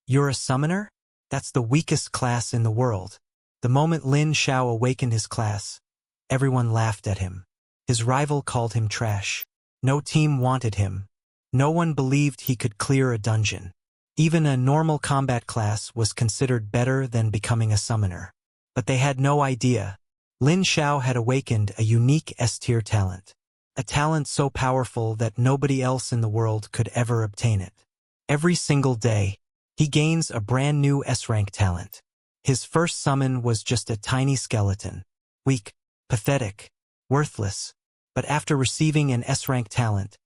You're a summoner? That's the weakest class in the world. The moment Lin Xiao awakened his class, everyone laughed at him. His rival called him trash. No team wanted him. No one believed he could clear a dungeon. Even a normal combat class was considered better than becoming a summoner. But they had no idea. Lin Xiao had awakened a unique S-tier talent. A talent so powerful that nobody else in the world could ever obtain it. Every single day, he gains a brand new S-rank talent. His first summon was just a tiny skeleton. Weak, pathetic, worthless. But after receiving an S-rank talent,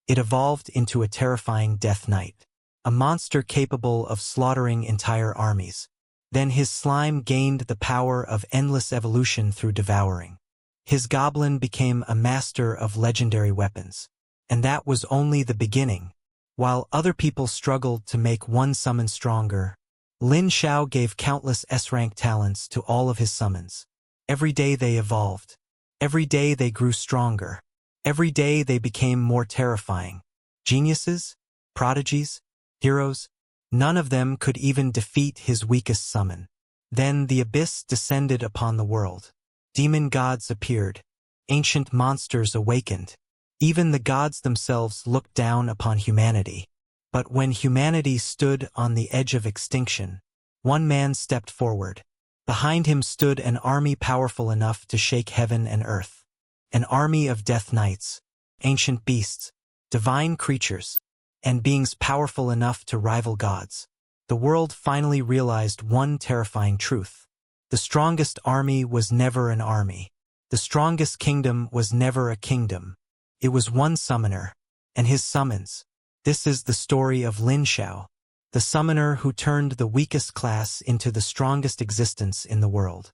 it evolved into a terrifying Death Knight. A monster capable of slaughtering entire armies. Then his slime gained the power of endless evolution through devouring. His goblin became a master of legendary weapons. And that was only the beginning. While other people struggled to make one summon stronger, Lin Xiao gave countless S-rank talents to all of his summons. Every day they evolved. Every day they grew stronger. Every day they became more terrifying. Geniuses, prodigies, heroes, none of them could even defeat his weakest summon. Then the abyss descended upon the world. Demon gods appeared. Ancient monsters awakened. Even the gods themselves looked down upon humanity. But when humanity stood on the edge of extinction, one man stepped forward. Behind him stood an army powerful enough to shake heaven and earth. An army of death knights, ancient beasts, divine creatures, and beings powerful enough to rival gods. The world finally realized one terrifying truth. The strongest army was never an army. The strongest kingdom was never a kingdom. It was one summoner, and his summons. This is the story of Lin Xiao, the summoner who turned the weakest class into the strongest existence in the world.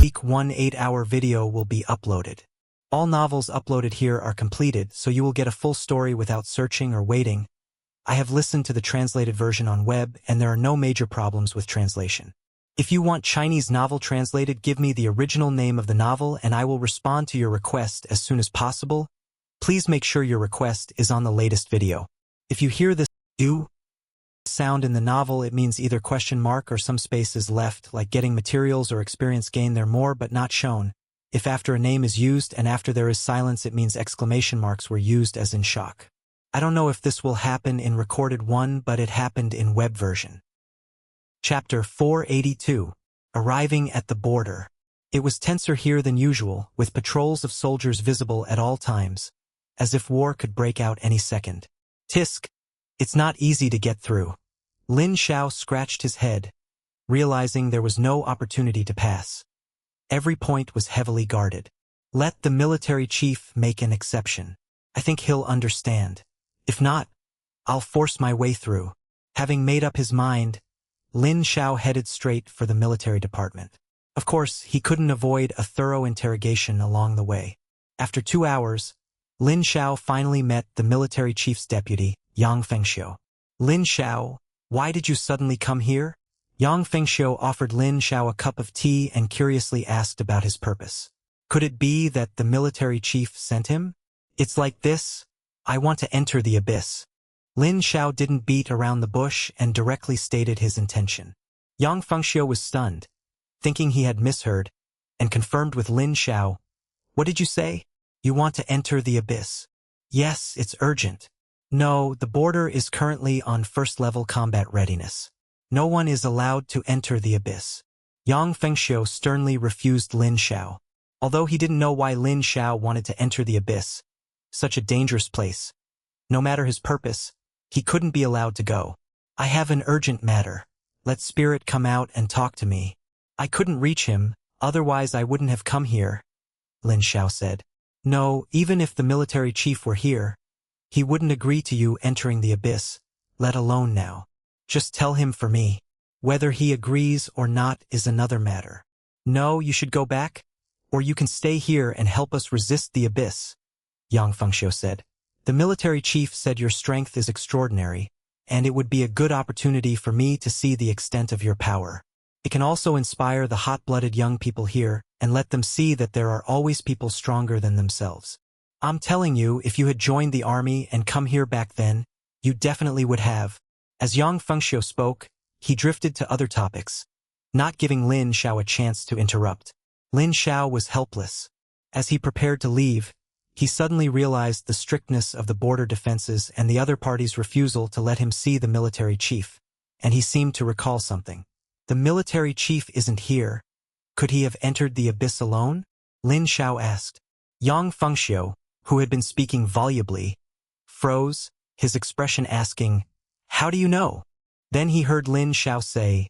Week 1 8-hour video will be uploaded. All novels uploaded here are completed, so you will get a full story without searching or waiting. I have listened to the translated version on web, and there are no major problems with translation. If you want Chinese novel translated, give me the original name of the novel and I will respond to your request as soon as possible. Please make sure your request is on the latest video. If you hear this "u" sound in the novel, it means either question mark or some space is left, like getting materials or experience gain there more but not shown. If after a name is used and after there is silence, it means exclamation marks were used as in shock. I don't know if this will happen in recorded one, but it happened in web version. Chapter 482. Arriving at the border. It was tenser here than usual, with patrols of soldiers visible at all times, as if war could break out any second. Tisk. It's not easy to get through. Lin Xiao scratched his head, realizing there was no opportunity to pass. Every point was heavily guarded. Let the military chief make an exception. I think he'll understand. If not, I'll force my way through. Having made up his mind, Lin Xiao headed straight for the military department. Of course, he couldn't avoid a thorough interrogation along the way. After 2 hours, Lin Xiao finally met the military chief's deputy, Yang Fengxiu. Lin Xiao, why did you suddenly come here? Yang Fengxiu offered Lin Xiao a cup of tea and curiously asked about his purpose. Could it be that the military chief sent him? It's like this. I want to enter the abyss. Lin Xiao didn't beat around the bush and directly stated his intention. Yang Fengxiu was stunned, thinking he had misheard, and confirmed with Lin Xiao. What did you say? You want to enter the abyss? Yes, it's urgent. No, the border is currently on first-level combat readiness. No one is allowed to enter the abyss. Yang Fengxiu sternly refused Lin Xiao. Although he didn't know why Lin Xiao wanted to enter the abyss, such a dangerous place. No matter his purpose, he couldn't be allowed to go. I have an urgent matter. Let Spirit come out and talk to me. I couldn't reach him, otherwise I wouldn't have come here, Lin Xiao said. No, even if the military chief were here, he wouldn't agree to you entering the abyss, let alone now. Just tell him for me. Whether he agrees or not is another matter. No, you should go back, or you can stay here and help us resist the abyss, Yang Fengxiu said. The military chief said your strength is extraordinary, and it would be a good opportunity for me to see the extent of your power. It can also inspire the hot-blooded young people here and let them see that there are always people stronger than themselves. I'm telling you, if you had joined the army and come here back then, you definitely would have. As Yang Fengxiu spoke, he drifted to other topics, not giving Lin Xiao a chance to interrupt. Lin Xiao was helpless. As he prepared to leave, he suddenly realized the strictness of the border defenses and the other party's refusal to let him see the military chief, and he seemed to recall something. The military chief isn't here. Could he have entered the abyss alone? Lin Xiao asked. Yang Fengxiu, who had been speaking volubly, froze, his expression asking, "How do you know?" Then he heard Lin Xiao say,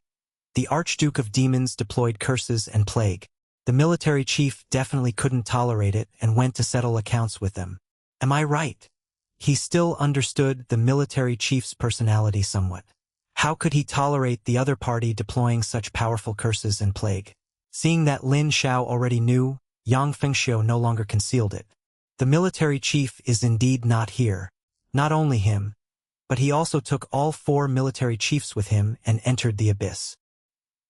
"The Archduke of Demons deployed curses and plague. The military chief definitely couldn't tolerate it and went to settle accounts with them. Am I right?" He still understood the military chief's personality somewhat. How could he tolerate the other party deploying such powerful curses and plague? Seeing that Lin Xiao already knew, Yang Fengxiu no longer concealed it. The military chief is indeed not here. Not only him, but he also took all 4 military chiefs with him and entered the abyss.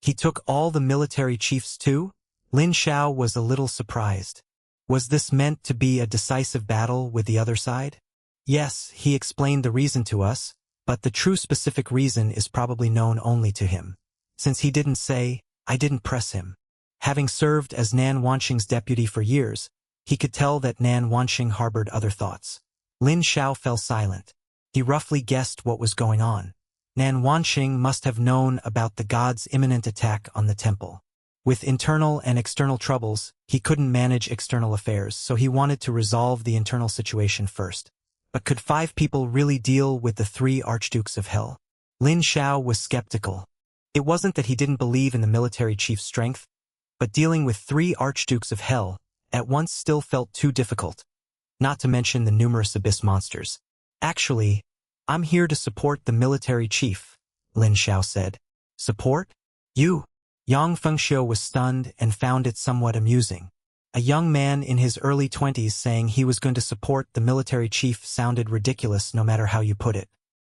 He took all the military chiefs too? Lin Xiao was a little surprised. Was this meant to be a decisive battle with the other side? Yes, he explained the reason to us, but the true specific reason is probably known only to him. Since he didn't say, I didn't press him. Having served as Nan Wanqing's deputy for years, he could tell that Nan Wanqing harbored other thoughts. Lin Xiao fell silent. He roughly guessed what was going on. Nan Wanqing must have known about the god's imminent attack on the temple. With internal and external troubles, he couldn't manage external affairs, so he wanted to resolve the internal situation first. But could 5 people really deal with the 3 archdukes of hell? Lin Xiao was skeptical. It wasn't that he didn't believe in the military chief's strength, but dealing with 3 archdukes of hell at once still felt too difficult, not to mention the numerous abyss monsters. Actually, I'm here to support the military chief, Lin Xiao said. Support? You? Yang Fengxiu was stunned and found it somewhat amusing. A young man in his early 20s saying he was going to support the military chief sounded ridiculous no matter how you put it.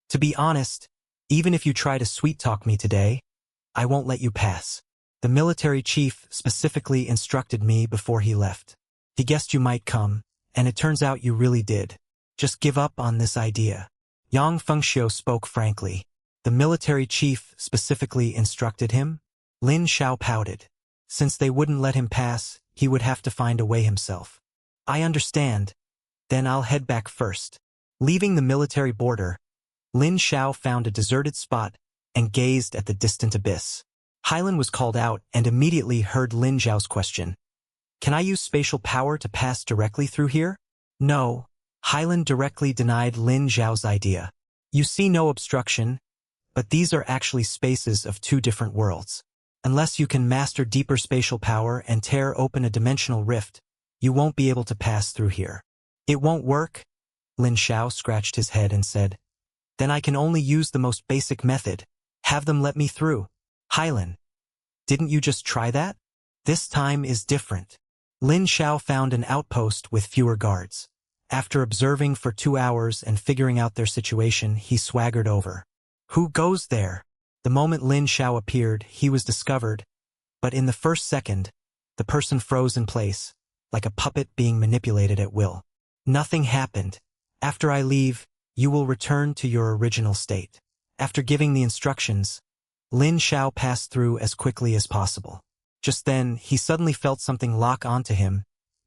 To be honest, even if you try to sweet-talk me today, I won't let you pass. The military chief specifically instructed me before he left. He guessed you might come, and it turns out you really did. Just give up on this idea. Yang Fengxiu spoke frankly. The military chief specifically instructed him? Lin Xiao pouted. Since they wouldn't let him pass, he would have to find a way himself. I understand. Then I'll head back first. Leaving the military border, Lin Xiao found a deserted spot and gazed at the distant abyss. Hylan was called out and immediately heard Lin Xiao's question. Can I use spatial power to pass directly through here? No. Hylan directly denied Lin Xiao's idea. You see no obstruction, but these are actually spaces of 2 different worlds. Unless you can master deeper spatial power and tear open a dimensional rift, you won't be able to pass through here. It won't work? Lin Xiao scratched his head and said. Then I can only use the most basic method. Have them let me through. Hylan, didn't you just try that? This time is different. Lin Xiao found an outpost with fewer guards. After observing for 2 hours and figuring out their situation, he swaggered over. Who goes there? The moment Lin Xiao appeared, he was discovered, but in the first second, the person froze in place, like a puppet being manipulated at will. Nothing happened. After I leave, you will return to your original state. After giving the instructions, Lin Xiao passed through as quickly as possible. Just then, he suddenly felt something lock onto him,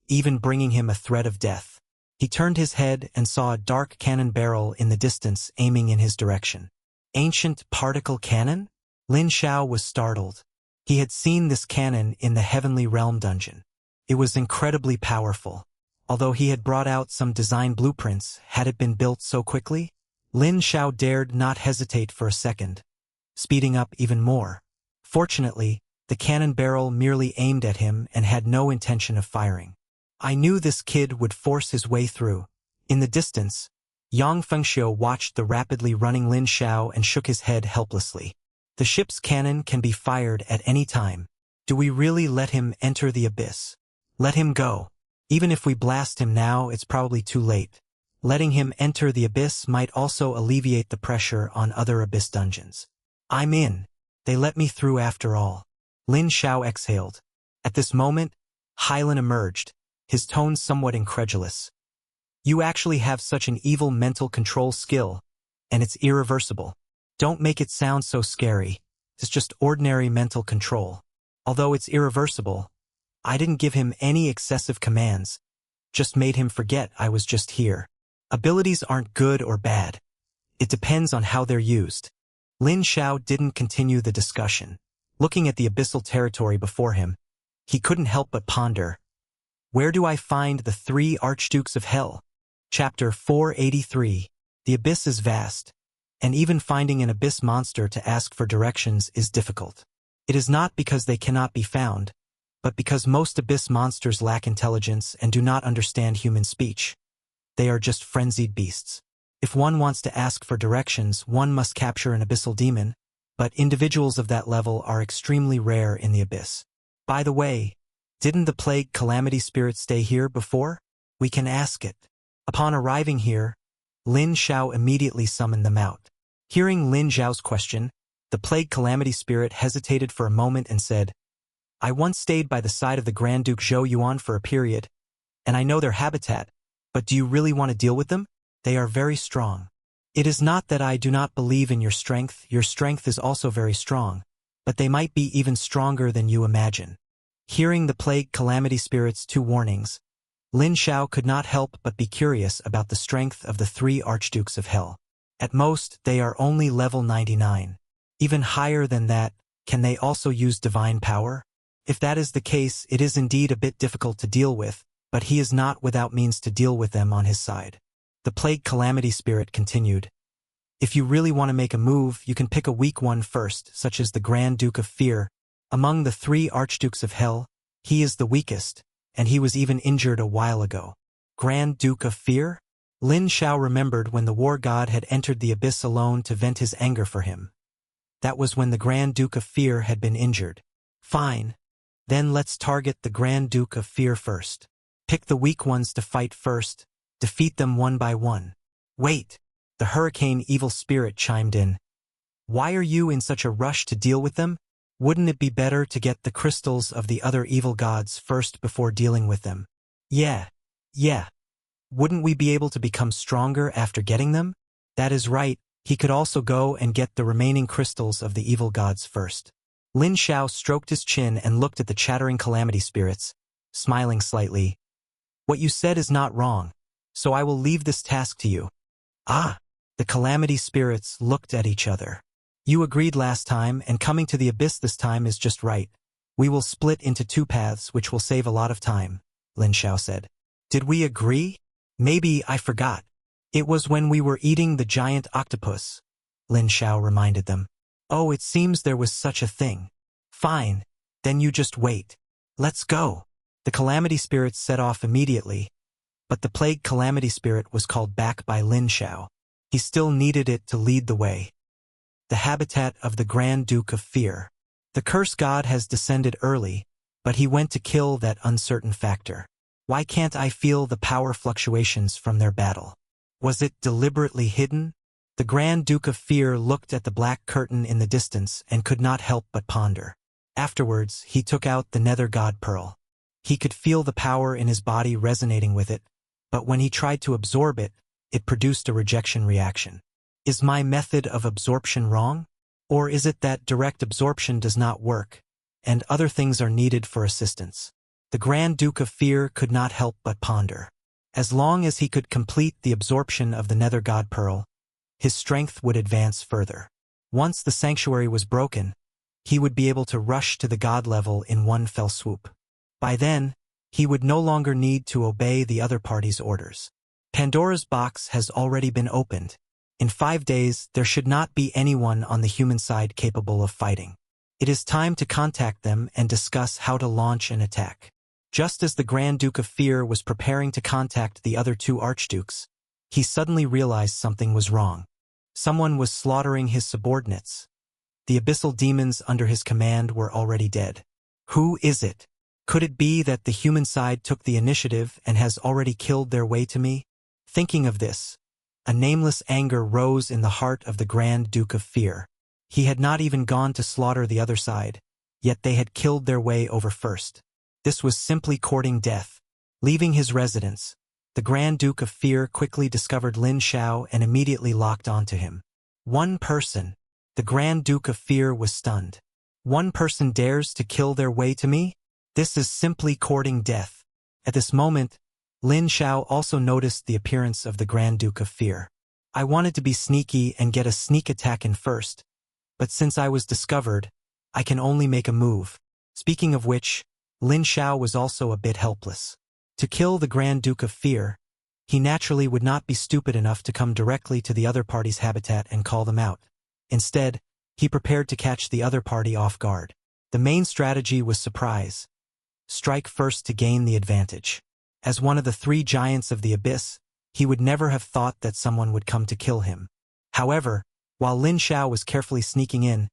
even bringing him a threat of death. He turned his head and saw a dark cannon barrel in the distance aiming in his direction. Ancient particle cannon? Lin Xiao was startled. He had seen this cannon in the Heavenly Realm dungeon. It was incredibly powerful. Although he had brought out some design blueprints, had it been built so quickly? Lin Xiao dared not hesitate for a second, speeding up even more. Fortunately, the cannon barrel merely aimed at him and had no intention of firing. I knew this kid would force his way through. In the distance, Yang Fengxiu watched the rapidly running Lin Xiao and shook his head helplessly. The ship's cannon can be fired at any time. Do we really let him enter the abyss? Let him go. Even if we blast him now, it's probably too late. Letting him enter the abyss might also alleviate the pressure on other abyss dungeons. I'm in. They let me through after all. Lin Xiao exhaled. At this moment, Hylan emerged, his tone somewhat incredulous. You actually have such an evil mental control skill, and it's irreversible. Don't make it sound so scary. It's just ordinary mental control. Although it's irreversible, I didn't give him any excessive commands, just made him forget I was just here. Abilities aren't good or bad. It depends on how they're used. Lin Xiao didn't continue the discussion. Looking at the abyssal territory before him, he couldn't help but ponder. Where do I find the 3 Archdukes of Hell? Chapter 483. The abyss is vast, and even finding an abyss monster to ask for directions is difficult. It is not because they cannot be found, but because most abyss monsters lack intelligence and do not understand human speech. They are just frenzied beasts. If one wants to ask for directions, one must capture an abyssal demon, but individuals of that level are extremely rare in the abyss. By the way, didn't the plague calamity spirit stay here before? We can ask it. Upon arriving here, Lin Xiao immediately summoned them out. Hearing Lin Xiao's question, the plague calamity spirit hesitated for a moment and said, I once stayed by the side of the Grand Duke Zhou Yuan for a period, and I know their habitat, but do you really want to deal with them? They are very strong. It is not that I do not believe in your strength is also very strong, but they might be even stronger than you imagine. Hearing the plague calamity spirit's 2 warnings, Lin Xiao could not help but be curious about the strength of the 3 Archdukes of Hell. At most, they are only level 99. Even higher than that, can they also use divine power? If that is the case, it is indeed a bit difficult to deal with, but he is not without means to deal with them on his side. The plague calamity spirit continued. If you really want to make a move, you can pick a weak one first, such as the Grand Duke of Fear. Among the 3 Archdukes of Hell, he is the weakest, and he was even injured a while ago. Grand Duke of Fear? Lin Xiao remembered when the war god had entered the abyss alone to vent his anger for him. That was when the Grand Duke of Fear had been injured. Fine. Then let's target the Grand Duke of Fear first. Pick the weak ones to fight first, defeat them one by one. Wait! The hurricane evil spirit chimed in. Why are you in such a rush to deal with them? Wouldn't it be better to get the crystals of the other evil gods first before dealing with them? Yeah. Wouldn't we be able to become stronger after getting them? That is right, he could also go and get the remaining crystals of the evil gods first. Lin Xiao stroked his chin and looked at the chattering calamity spirits, smiling slightly. What you said is not wrong, so I will leave this task to you. Ah! The calamity spirits looked at each other. You agreed last time, and coming to the abyss this time is just right. We will split into 2 paths, which will save a lot of time, Lin Xiao said. Did we agree? Maybe I forgot. It was when we were eating the giant octopus, Lin Xiao reminded them. Oh, it seems there was such a thing. Fine, then you just wait. Let's go. The calamity spirits set off immediately, but the plague calamity spirit was called back by Lin Xiao. He still needed it to lead the way. The habitat of the Grand Duke of Fear. The curse god has descended early, but he went to kill that uncertain factor. Why can't I feel the power fluctuations from their battle? Was it deliberately hidden? The Grand Duke of Fear looked at the black curtain in the distance and could not help but ponder. Afterwards, he took out the nether god pearl. He could feel the power in his body resonating with it, but when he tried to absorb it, it produced a rejection reaction. Is my method of absorption wrong? Or is it that direct absorption does not work, and other things are needed for assistance? The Grand Duke of Fear could not help but ponder. As long as he could complete the absorption of the nether god pearl, his strength would advance further. Once the sanctuary was broken, he would be able to rush to the god level in one fell swoop. By then, he would no longer need to obey the other party's orders. Pandora's box has already been opened. In 5 days, there should not be anyone on the human side capable of fighting. It is time to contact them and discuss how to launch an attack. Just as the Grand Duke of Fear was preparing to contact the other 2 archdukes, he suddenly realized something was wrong. Someone was slaughtering his subordinates. The abyssal demons under his command were already dead. Who is it? Could it be that the human side took the initiative and has already killed their way to me? Thinking of this, a nameless anger rose in the heart of the Grand Duke of Fear. He had not even gone to slaughter the other side. yet they had killed their way over first. This was simply courting death. Leaving his residence, the Grand Duke of Fear quickly discovered Lin Xiao and immediately locked onto him. One person. The Grand Duke of Fear was stunned. One person dares to kill their way to me? This is simply courting death. At this moment, Lin Xiao also noticed the appearance of the Grand Duke of Fear. I wanted to be sneaky and get a sneak attack in first, but since I was discovered, I can only make a move. Speaking of which, Lin Xiao was also a bit helpless. To kill the Grand Duke of Fear, he naturally would not be stupid enough to come directly to the other party's habitat and call them out. Instead, he prepared to catch the other party off guard. The main strategy was surprise. Strike first to gain the advantage. As one of the three giants of the abyss, he would never have thought that someone would come to kill him. However, while Lin Xiao was carefully sneaking in,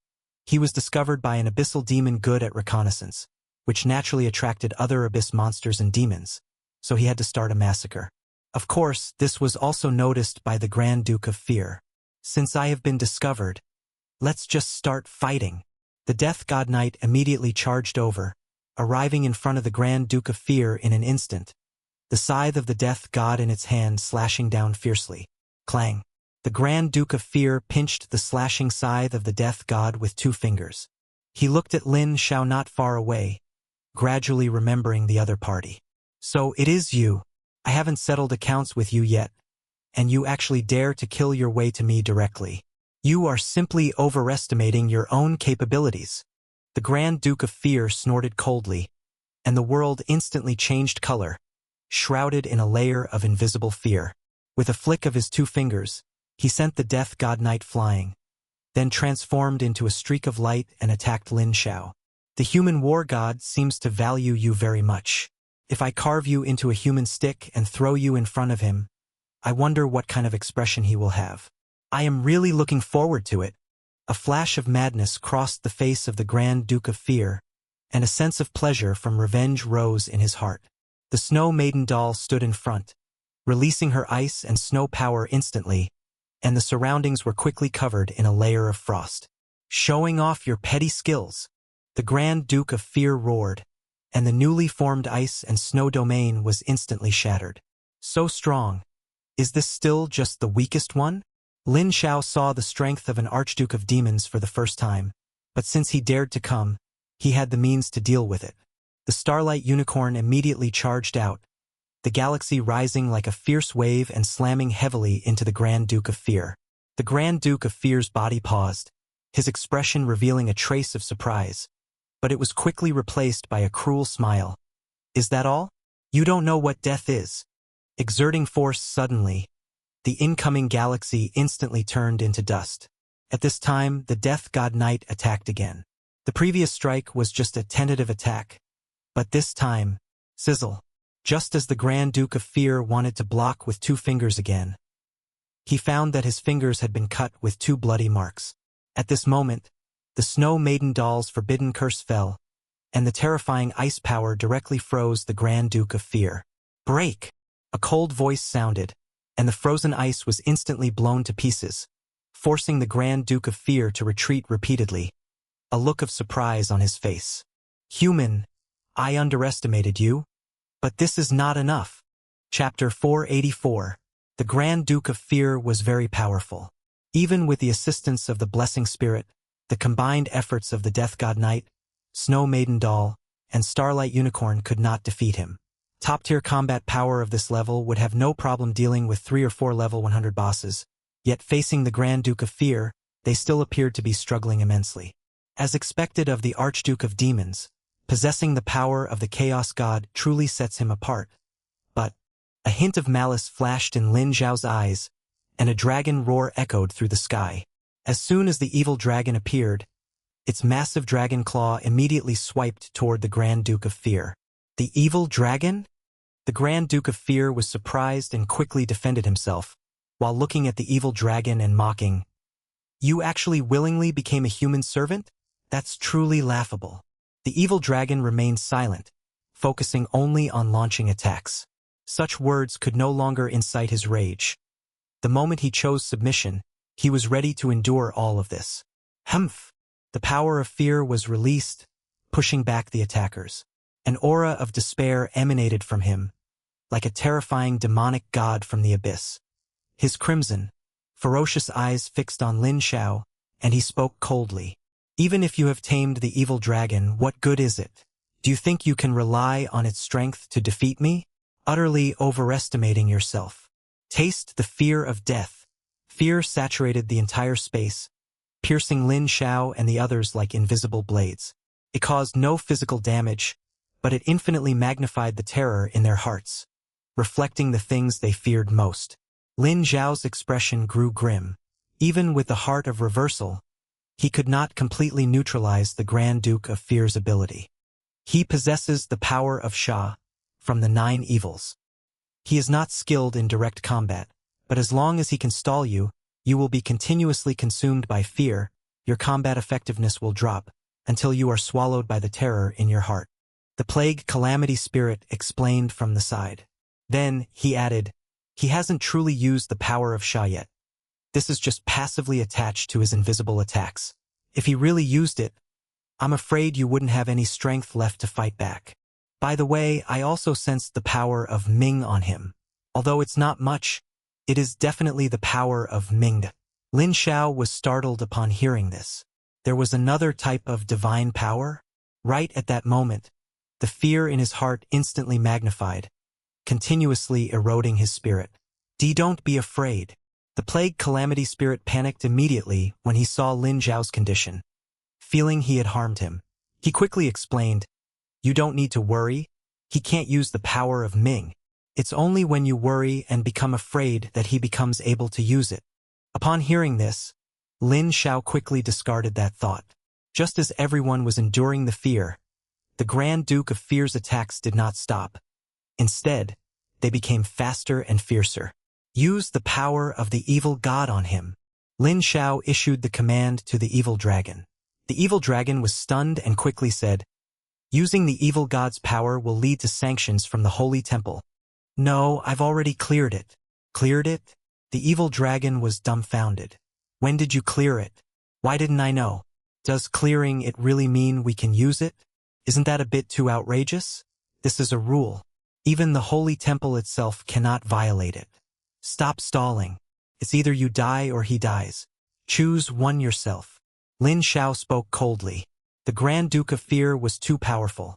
he was discovered by an abyssal demon good at reconnaissance, which naturally attracted other abyss monsters and demons, so he had to start a massacre. Of course, this was also noticed by the Grand Duke of Fear. Since I have been discovered, let's just start fighting. The Death God Knight immediately charged over, arriving in front of the Grand Duke of Fear in an instant, the scythe of the Death God in its hand slashing down fiercely. Clang! The Grand Duke of Fear pinched the slashing scythe of the Death God with 2 fingers. He looked at Lin Xiao not far away, gradually remembering the other party. So it is you. I haven't settled accounts with you yet, and you actually dare to kill your way to me directly. You are simply overestimating your own capabilities. The Grand Duke of Fear snorted coldly, and the world instantly changed color, shrouded in a layer of invisible fear. With a flick of his 2 fingers, he sent the Death God Knight flying, then transformed into a streak of light and attacked Lin Xiao. The human war god seems to value you very much. If I carve you into a human stick and throw you in front of him, I wonder what kind of expression he will have. I am really looking forward to it. A flash of madness crossed the face of the Grand Duke of Fear, and a sense of pleasure from revenge rose in his heart. The Snow Maiden doll stood in front, releasing her ice and snow power instantly, and the surroundings were quickly covered in a layer of frost. Showing off your petty skills, the Grand Duke of Fear roared, and the newly formed ice and snow domain was instantly shattered. So strong. Is this still just the weakest one? Lin Xiao saw the strength of an Archduke of Demons for the first time, but since he dared to come, he had the means to deal with it. The Starlight Unicorn immediately charged out, the galaxy rising like a fierce wave and slamming heavily into the Grand Duke of Fear. The Grand Duke of Fear's body paused, his expression revealing a trace of surprise, but it was quickly replaced by a cruel smile. Is that all? You don't know what death is. Exerting force suddenly, the incoming galaxy instantly turned into dust. At this time, the Death God Knight attacked again. The previous strike was just a tentative attack, but this time, sizzle. Just as the Grand Duke of Fear wanted to block with 2 fingers again, he found that his fingers had been cut with 2 bloody marks. At this moment, the Snow Maiden doll's forbidden curse fell, and the terrifying ice power directly froze the Grand Duke of Fear. Break! A cold voice sounded, and the frozen ice was instantly blown to pieces, forcing the Grand Duke of Fear to retreat repeatedly, a look of surprise on his face. Human, I underestimated you, but this is not enough. Chapter 484. The Grand Duke of Fear was very powerful. Even with the assistance of the Blessing Spirit, the combined efforts of the Death God Knight, Snow Maiden doll, and Starlight Unicorn could not defeat him. Top-tier combat power of this level would have no problem dealing with 3 or 4 level 100 bosses, yet facing the Grand Duke of Fear, they still appeared to be struggling immensely. As expected of the Archduke of Demons, possessing the power of the Chaos God truly sets him apart. But a hint of malice flashed in Lin Xiao's eyes, and a dragon roar echoed through the sky. As soon as the evil dragon appeared, its massive dragon claw immediately swiped toward the Grand Duke of Fear. The evil dragon? The Grand Duke of Fear was surprised and quickly defended himself, while looking at the evil dragon and mocking. You actually willingly became a human servant? That's truly laughable. The evil dragon remained silent, focusing only on launching attacks. Such words could no longer incite his rage. The moment he chose submission, he was ready to endure all of this. Humph! The power of fear was released, pushing back the attackers. An aura of despair emanated from him, like a terrifying demonic god from the abyss. His crimson, ferocious eyes fixed on Lin Xiao, and he spoke coldly. Even if you have tamed the evil dragon, what good is it? Do you think you can rely on its strength to defeat me? Utterly overestimating yourself. Taste the fear of death. Fear saturated the entire space, piercing Lin Xiao and the others like invisible blades. It caused no physical damage, but it infinitely magnified the terror in their hearts, reflecting the things they feared most. Lin Xiao's expression grew grim. Even with the heart of reversal, he could not completely neutralize the Grand Duke of Fear's ability. He possesses the power of Sha, from the 9 evils. He is not skilled in direct combat, but as long as he can stall you, you will be continuously consumed by fear. Your combat effectiveness will drop, until you are swallowed by the terror in your heart. The plague calamity spirit explained from the side. Then, he added, he hasn't truly used the power of Sha yet. This is just passively attached to his invisible attacks. If he really used it, I'm afraid you wouldn't have any strength left to fight back. By the way, I also sensed the power of Ming on him. Although it's not much, it is definitely the power of Ming. Lin Xiao was startled upon hearing this. There was another type of divine power? Right at that moment, the fear in his heart instantly magnified, continuously eroding his spirit. Don't be afraid. The plague calamity spirit panicked immediately when he saw Lin Xiao's condition. Feeling he had harmed him, he quickly explained, you don't need to worry. He can't use the power of Ming. It's only when you worry and become afraid that he becomes able to use it. Upon hearing this, Lin Xiao quickly discarded that thought. Just as everyone was enduring the fear, the Grand Duke of Fear's attacks did not stop. Instead, they became faster and fiercer. Use the power of the evil god on him. Lin Xiao issued the command to the evil dragon. The evil dragon was stunned and quickly said, using the evil god's power will lead to sanctions from the holy temple. No, I've already cleared it. Cleared it? The evil dragon was dumbfounded. When did you clear it? Why didn't I know? Does clearing it really mean we can use it? Isn't that a bit too outrageous? This is a rule. Even the holy temple itself cannot violate it. Stop stalling. It's either you die or he dies. Choose one yourself. Lin Xiao spoke coldly. The Grand Duke of Fear was too powerful.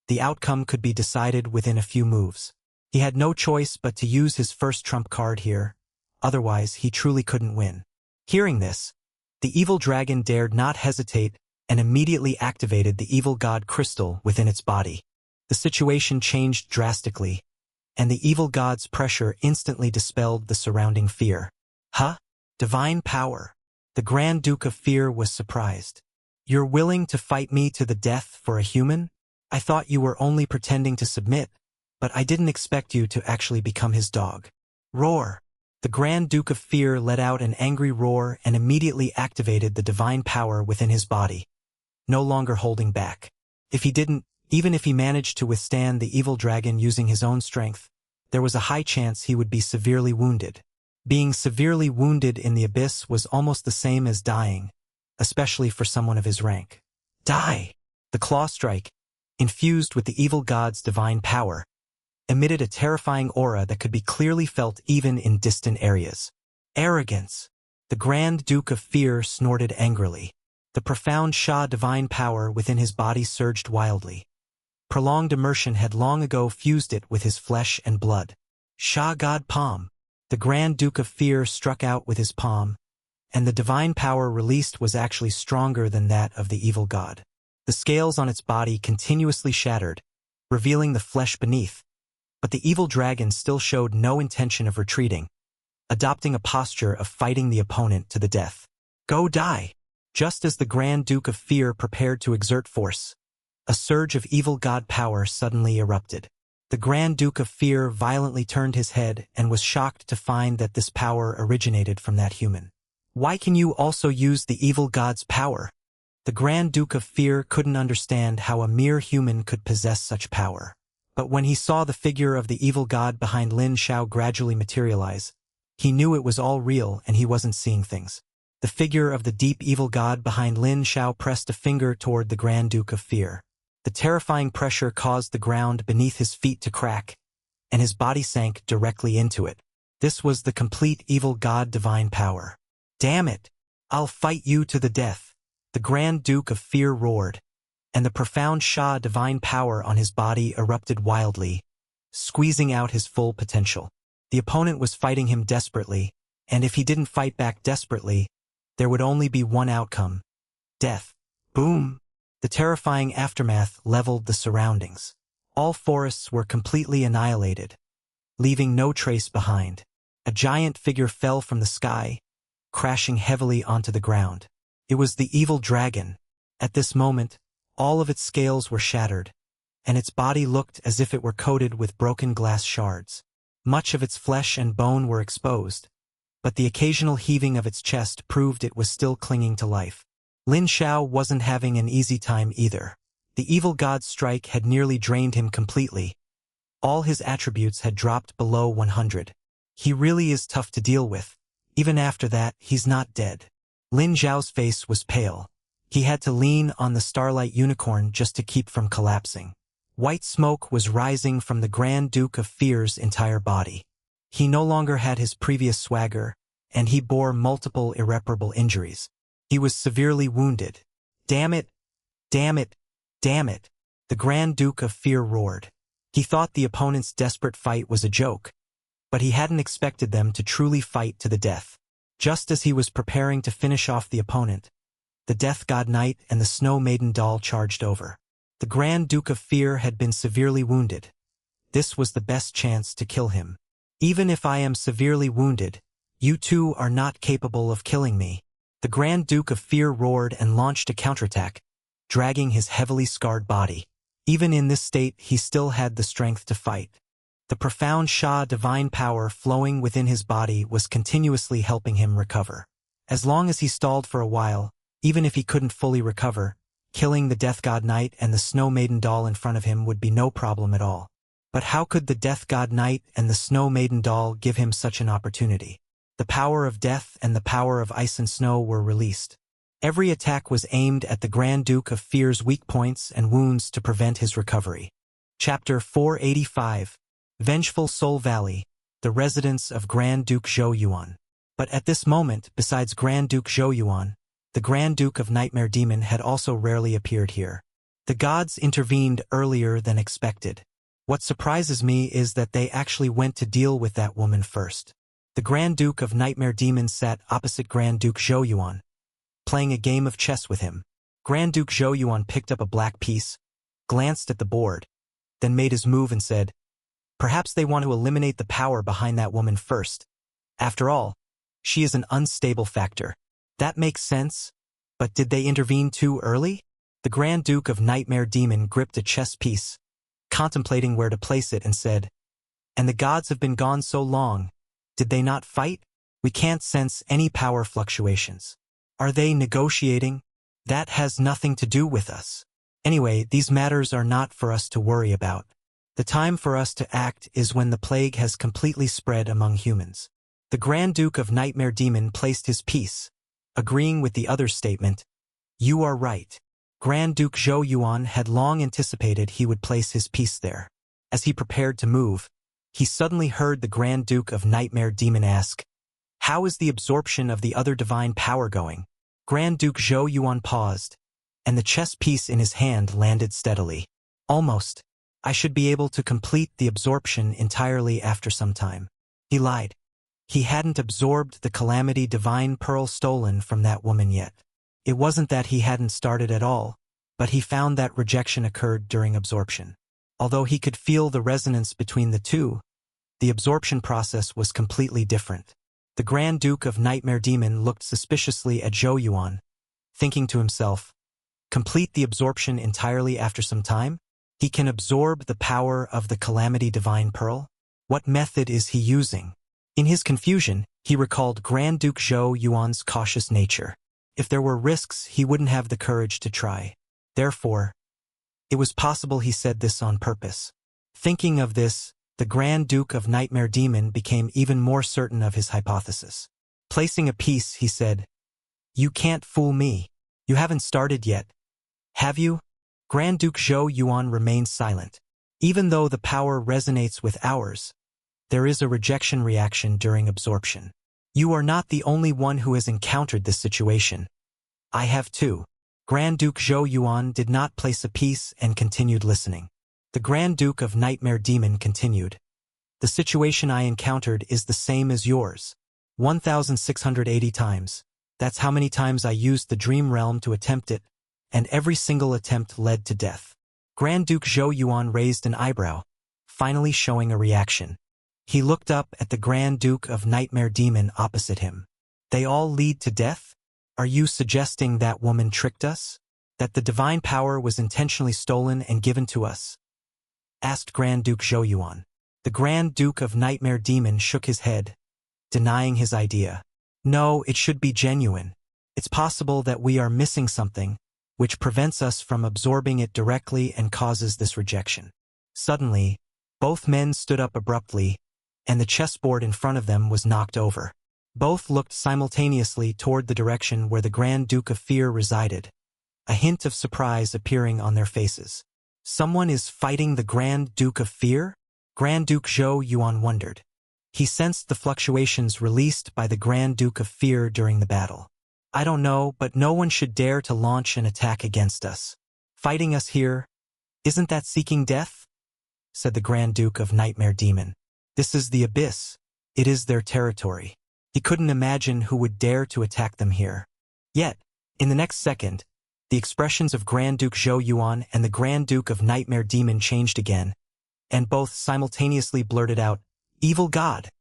The outcome could be decided within a few moves. He had no choice but to use his first trump card here. Otherwise, he truly couldn't win. Hearing this, the evil dragon dared not hesitate and immediately activated the evil god crystal within its body. The situation changed drastically, and the evil god's pressure instantly dispelled the surrounding fear. Huh? Divine power. The Grand Duke of Fear was surprised. You're willing to fight me to the death for a human? I thought you were only pretending to submit, but I didn't expect you to actually become his dog. Roar. The Grand Duke of Fear let out an angry roar and immediately activated the divine power within his body, no longer holding back. Even if he managed to withstand the evil dragon using his own strength, there was a high chance he would be severely wounded. Being severely wounded in the abyss was almost the same as dying, especially for someone of his rank. Die! The claw strike, infused with the evil god's divine power, emitted a terrifying aura that could be clearly felt even in distant areas. Arrogance! The Grand Duke of Fear snorted angrily. The profound Sha divine power within his body surged wildly. Prolonged immersion had long ago fused it with his flesh and blood. Sha God Palm. The Grand Duke of Fear struck out with his palm, and the divine power released was actually stronger than that of the evil god. The scales on its body continuously shattered, revealing the flesh beneath, but the evil dragon still showed no intention of retreating, adopting a posture of fighting the opponent to the death. Go die! Just as the Grand Duke of Fear prepared to exert force, a surge of evil god power suddenly erupted. The Grand Duke of Fear violently turned his head and was shocked to find that this power originated from that human. Why can you also use the evil god's power? The Grand Duke of Fear couldn't understand how a mere human could possess such power. But when he saw the figure of the evil god behind Lin Xiao gradually materialize, he knew it was all real and he wasn't seeing things. The figure of the deep evil god behind Lin Xiao pressed a finger toward the Grand Duke of Fear. The terrifying pressure caused the ground beneath his feet to crack, and his body sank directly into it. This was the complete evil god divine power. "Damn it! I'll fight you to the death," the Grand Duke of Fear roared, and the profound Shah divine power on his body erupted wildly, squeezing out his full potential. The opponent was fighting him desperately, and if he didn't fight back desperately, there would only be one outcome: death. Boom! The terrifying aftermath leveled the surroundings. All forests were completely annihilated, leaving no trace behind. A giant figure fell from the sky, crashing heavily onto the ground. It was the evil dragon. At this moment, all of its scales were shattered, and its body looked as if it were coated with broken glass shards. Much of its flesh and bone were exposed, but the occasional heaving of its chest proved it was still clinging to life. Lin Xiao wasn't having an easy time either. The evil god's strike had nearly drained him completely. All his attributes had dropped below 100. He really is tough to deal with. Even after that, he's not dead. Lin Xiao's face was pale. He had to lean on the starlight unicorn just to keep from collapsing. White smoke was rising from the Grand Duke of Fear's entire body. He no longer had his previous swagger, and he bore multiple irreparable injuries. He was severely wounded. "Damn it! Damn it! Damn it!" the Grand Duke of Fear roared. He thought the opponent's desperate fight was a joke, but he hadn't expected them to truly fight to the death. Just as he was preparing to finish off the opponent, the Death God Knight and the Snow Maiden doll charged over. The Grand Duke of Fear had been severely wounded. This was the best chance to kill him. "Even if I am severely wounded, you two are not capable of killing me," the Grand Duke of Fear roared and launched a counterattack, dragging his heavily scarred body. Even in this state, he still had the strength to fight. The profound Shah divine power flowing within his body was continuously helping him recover. As long as he stalled for a while, even if he couldn't fully recover, killing the Death God Knight and the Snow Maiden doll in front of him would be no problem at all. But how could the Death God Knight and the Snow Maiden doll give him such an opportunity? The power of death and the power of ice and snow were released. Every attack was aimed at the Grand Duke of Fear's weak points and wounds to prevent his recovery. Chapter 485. Vengeful Soul Valley, the residence of Grand Duke Zhou Yuan. But at this moment, besides Grand Duke Zhou Yuan, the Grand Duke of Nightmare Demon had also rarely appeared here. The gods intervened earlier than expected. What surprises me is that they actually went to deal with that woman first. The Grand Duke of Nightmare Demon sat opposite Grand Duke Zhou Yuan, playing a game of chess with him. Grand Duke Zhou Yuan picked up a black piece, glanced at the board, then made his move and said, "Perhaps they want to eliminate the power behind that woman first. After all, she is an unstable factor. That makes sense, but did they intervene too early?" The Grand Duke of Nightmare Demon gripped a chess piece, contemplating where to place it, and said, "And the gods have been gone so long. Did they not fight? We can't sense any power fluctuations. Are they negotiating? That has nothing to do with us. Anyway, these matters are not for us to worry about. The time for us to act is when the plague has completely spread among humans." The Grand Duke of Nightmare Demon placed his piece, agreeing with the other's statement. "You are right." Grand Duke Zhou Yuan had long anticipated he would place his piece there. As he prepared to move, he suddenly heard the Grand Duke of Nightmare Demon ask, "How is the absorption of the other divine power going?" Grand Duke Zhou Yuan paused, and the chess piece in his hand landed steadily. "Almost. I should be able to complete the absorption entirely after some time." He lied. He hadn't absorbed the Calamity Divine Pearl stolen from that woman yet. It wasn't that he hadn't started at all, but he found that rejection occurred during absorption. Although he could feel the resonance between the two, the absorption process was completely different. The Grand Duke of Nightmare Demon looked suspiciously at Zhou Yuan, thinking to himself, "Complete the absorption entirely after some time? He can absorb the power of the Calamity Divine Pearl? What method is he using?" In his confusion, he recalled Grand Duke Zhou Yuan's cautious nature. If there were risks, he wouldn't have the courage to try. Therefore, it was possible he said this on purpose. Thinking of this, the Grand Duke of Nightmare Demon became even more certain of his hypothesis. Placing a piece, he said, "You can't fool me. You haven't started yet, have you?" Grand Duke Zhou Yuan remained silent. Even though the power resonates with ours, there is a rejection reaction during absorption. You are not the only one who has encountered this situation. I have too. Grand Duke Zhou Yuan did not place a piece and continued listening. The Grand Duke of Nightmare Demon continued. The situation I encountered is the same as yours. 1,680 times. That's how many times I used the dream realm to attempt it, and every single attempt led to death. Grand Duke Zhou Yuan raised an eyebrow, finally showing a reaction. He looked up at the Grand Duke of Nightmare Demon opposite him. They all lead to death? Are you suggesting that woman tricked us? That the divine power was intentionally stolen and given to us? Asked Grand Duke Zhou Yuan. The Grand Duke of Nightmare Demon shook his head, denying his idea. No, it should be genuine. It's possible that we are missing something, which prevents us from absorbing it directly and causes this rejection. Suddenly, both men stood up abruptly, and the chessboard in front of them was knocked over. Both looked simultaneously toward the direction where the Grand Duke of Fear resided, a hint of surprise appearing on their faces. Someone is fighting the Grand Duke of Fear? Grand Duke Zhou Yuan wondered. He sensed the fluctuations released by the Grand Duke of Fear during the battle. I don't know, but no one should dare to launch an attack against us. Fighting us here, isn't that seeking death? Said the Grand Duke of Nightmare Demon. This is the abyss. It is their territory. He couldn't imagine who would dare to attack them here. Yet, in the next second, the expressions of Grand Duke Zhou Yuan and the Grand Duke of Nightmare Demon changed again, and both simultaneously blurted out, "Evil God!"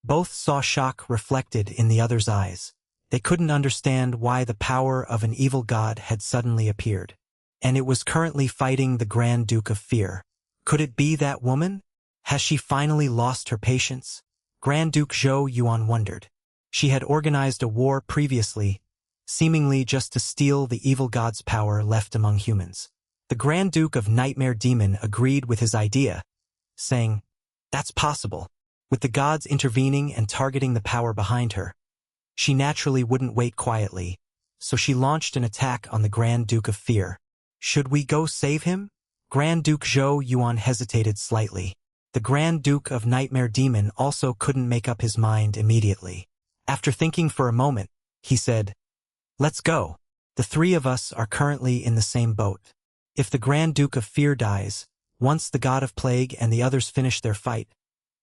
Both saw shock reflected in the other's eyes. They couldn't understand why the power of an evil god had suddenly appeared. And it was currently fighting the Grand Duke of Fear. Could it be that woman? Has she finally lost her patience? Grand Duke Zhou Yuan wondered. She had organized a war previously, seemingly just to steal the evil god's power left among humans. The Grand Duke of Nightmare Demon agreed with his idea, saying, "That's possible. With the gods intervening and targeting the power behind her, she naturally wouldn't wait quietly, so she launched an attack on the Grand Duke of Fear. Should we go save him?" Grand Duke Zhou Yuan hesitated slightly. The Grand Duke of Nightmare Demon also couldn't make up his mind immediately. After thinking for a moment, he said, "Let's go. The three of us are currently in the same boat. If the Grand Duke of Fear dies, once the God of Plague and the others finish their fight,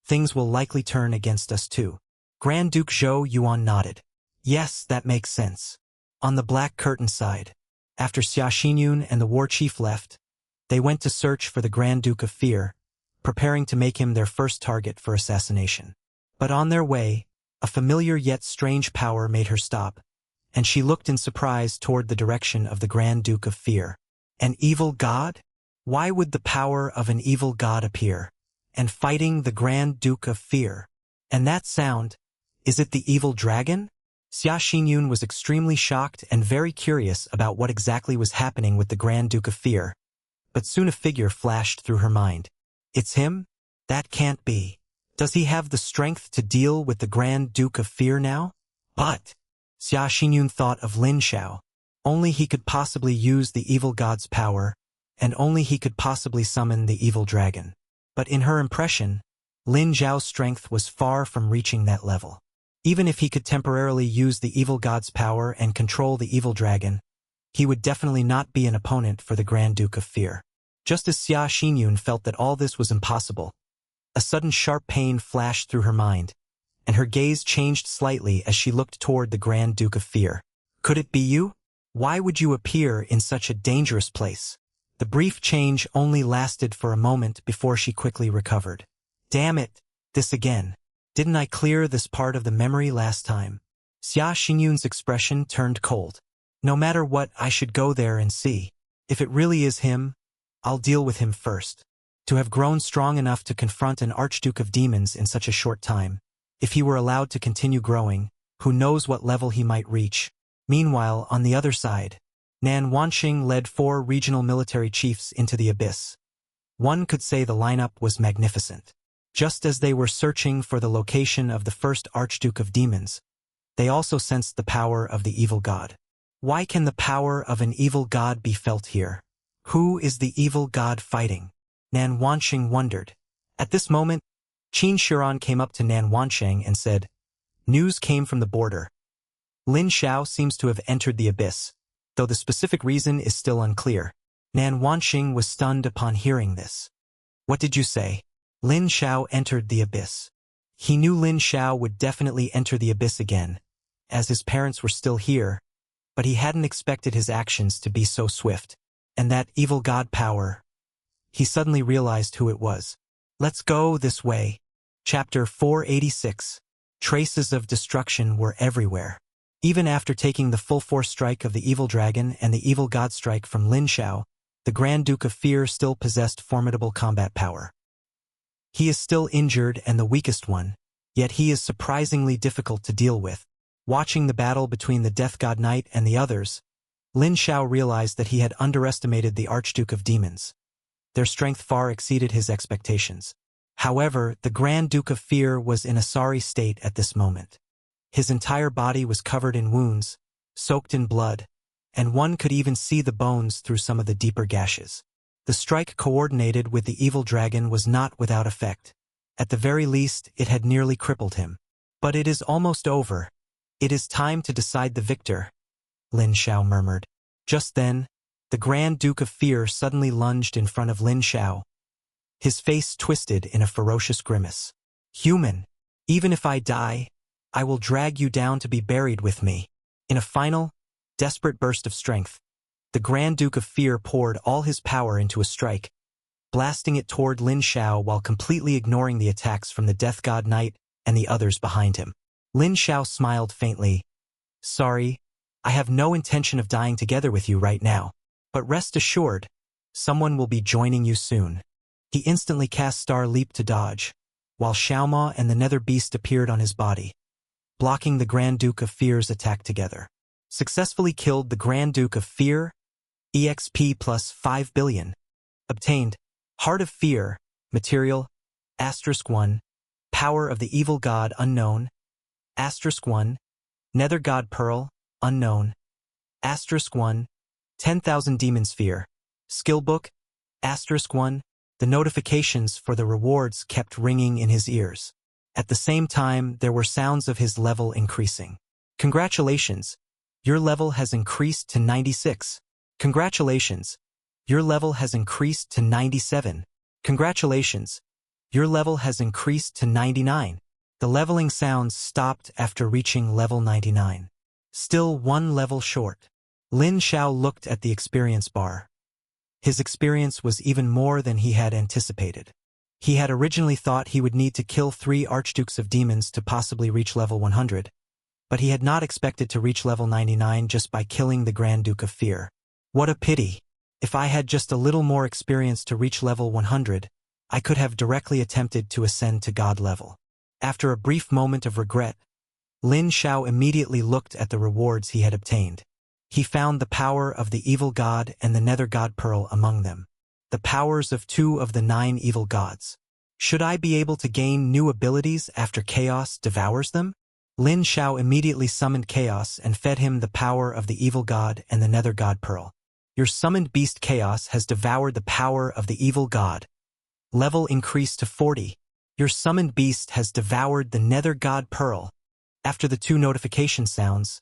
things will likely turn against us too." Grand Duke Zhou Yuan nodded. Yes, that makes sense. On the Black Curtain side, after Xia Xinyun and the war chief left, they went to search for the Grand Duke of Fear, preparing to make him their first target for assassination. But on their way, a familiar yet strange power made her stop, and she looked in surprise toward the direction of the Grand Duke of Fear. An evil god? Why would the power of an evil god appear, and fighting the Grand Duke of Fear? And that sound, is it the evil dragon? Xia Xinyun was extremely shocked and very curious about what exactly was happening with the Grand Duke of Fear, but soon a figure flashed through her mind. It's him? That can't be. Does he have the strength to deal with the Grand Duke of Fear now? But Xia Xinyun thought of Lin Xiao. Only he could possibly use the evil god's power, and only he could possibly summon the evil dragon. But in her impression, Lin Xiao's strength was far from reaching that level. Even if he could temporarily use the evil god's power and control the evil dragon, he would definitely not be an opponent for the Grand Duke of Fear. Just as Xia Xinyun felt that all this was impossible, a sudden sharp pain flashed through her mind, and her gaze changed slightly as she looked toward the Grand Duke of Fear. Could it be you? Why would you appear in such a dangerous place? The brief change only lasted for a moment before she quickly recovered. Damn it, this again. Didn't I clear this part of the memory last time? Xia Xinyun's expression turned cold. No matter what, I should go there and see. If it really is him, I'll deal with him first. To have grown strong enough to confront an Archduke of Demons in such a short time, if he were allowed to continue growing, who knows what level he might reach. Meanwhile, on the other side, Nan Wanqing led 4 regional military chiefs into the abyss. One could say the lineup was magnificent. Just as they were searching for the location of the first Archduke of Demons, they also sensed the power of the evil god. Why can the power of an evil god be felt here? Who is the evil god fighting? Nan Wansheng wondered. At this moment, Qin Shiran came up to Nan Wansheng and said, "News came from the border. Lin Xiao seems to have entered the abyss, though the specific reason is still unclear." Nan Wansheng was stunned upon hearing this. "What did you say?" Lin Xiao entered the abyss. He knew Lin Xiao would definitely enter the abyss again, as his parents were still here, but he hadn't expected his actions to be so swift. And that evil god power. He suddenly realized who it was. Let's go this way. Chapter 486. Traces of destruction were everywhere. Even after taking the full force strike of the evil dragon and the evil god strike from Lin Xiao, the Grand Duke of Fear still possessed formidable combat power. He is still injured and the weakest one, yet he is surprisingly difficult to deal with. Watching the battle between the Death God Knight and the others, Lin Xiao realized that he had underestimated the Archduke of Demons. Their strength far exceeded his expectations. However, the Grand Duke of Fear was in a sorry state at this moment. His entire body was covered in wounds, soaked in blood, and one could even see the bones through some of the deeper gashes. The strike coordinated with the evil dragon was not without effect. At the very least, it had nearly crippled him. But it is almost over. It is time to decide the victor, Lin Xiao murmured. Just then, the Grand Duke of Fear suddenly lunged in front of Lin Xiao. His face twisted in a ferocious grimace. "Human, even if I die, I will drag you down to be buried with me." In a final, desperate burst of strength, the Grand Duke of Fear poured all his power into a strike, blasting it toward Lin Xiao while completely ignoring the attacks from the Death God Knight and the others behind him. Lin Xiao smiled faintly. "Sorry, I have no intention of dying together with you right now. But rest assured, someone will be joining you soon." He instantly cast Star Leap to dodge, while Xiaoma and the Nether Beast appeared on his body, blocking the Grand Duke of Fear's attack together. Successfully killed the Grand Duke of Fear, EXP plus 5 billion. Obtained, Heart of Fear, Material, *1, Power of the Evil God unknown, *1, Nether God Pearl, unknown, *1, 10,000 Demon Sphere, Skill Book, *1. The notifications for the rewards kept ringing in his ears. At the same time, there were sounds of his level increasing. "Congratulations, your level has increased to 96. Congratulations, your level has increased to 97. Congratulations, your level has increased to 99. The leveling sounds stopped after reaching level 99. Still one level short. Lin Xiao looked at the experience bar. His experience was even more than he had anticipated. He had originally thought he would need to kill 3 Archdukes of Demons to possibly reach level 100, but he had not expected to reach level 99 just by killing the Grand Duke of Fear. What a pity! If I had just a little more experience to reach level 100, I could have directly attempted to ascend to God level. After a brief moment of regret, Lin Xiao immediately looked at the rewards he had obtained. He found the power of the Evil God and the Nether God Pearl among them. The powers of 2 of the 9 evil gods. Should I be able to gain new abilities after Chaos devours them? Lin Xiao immediately summoned Chaos and fed him the power of the Evil God and the Nether God Pearl. Your summoned beast Chaos has devoured the power of the Evil God. Level increased to 40. Your summoned beast has devoured the Nether God Pearl. After the 2 notification sounds,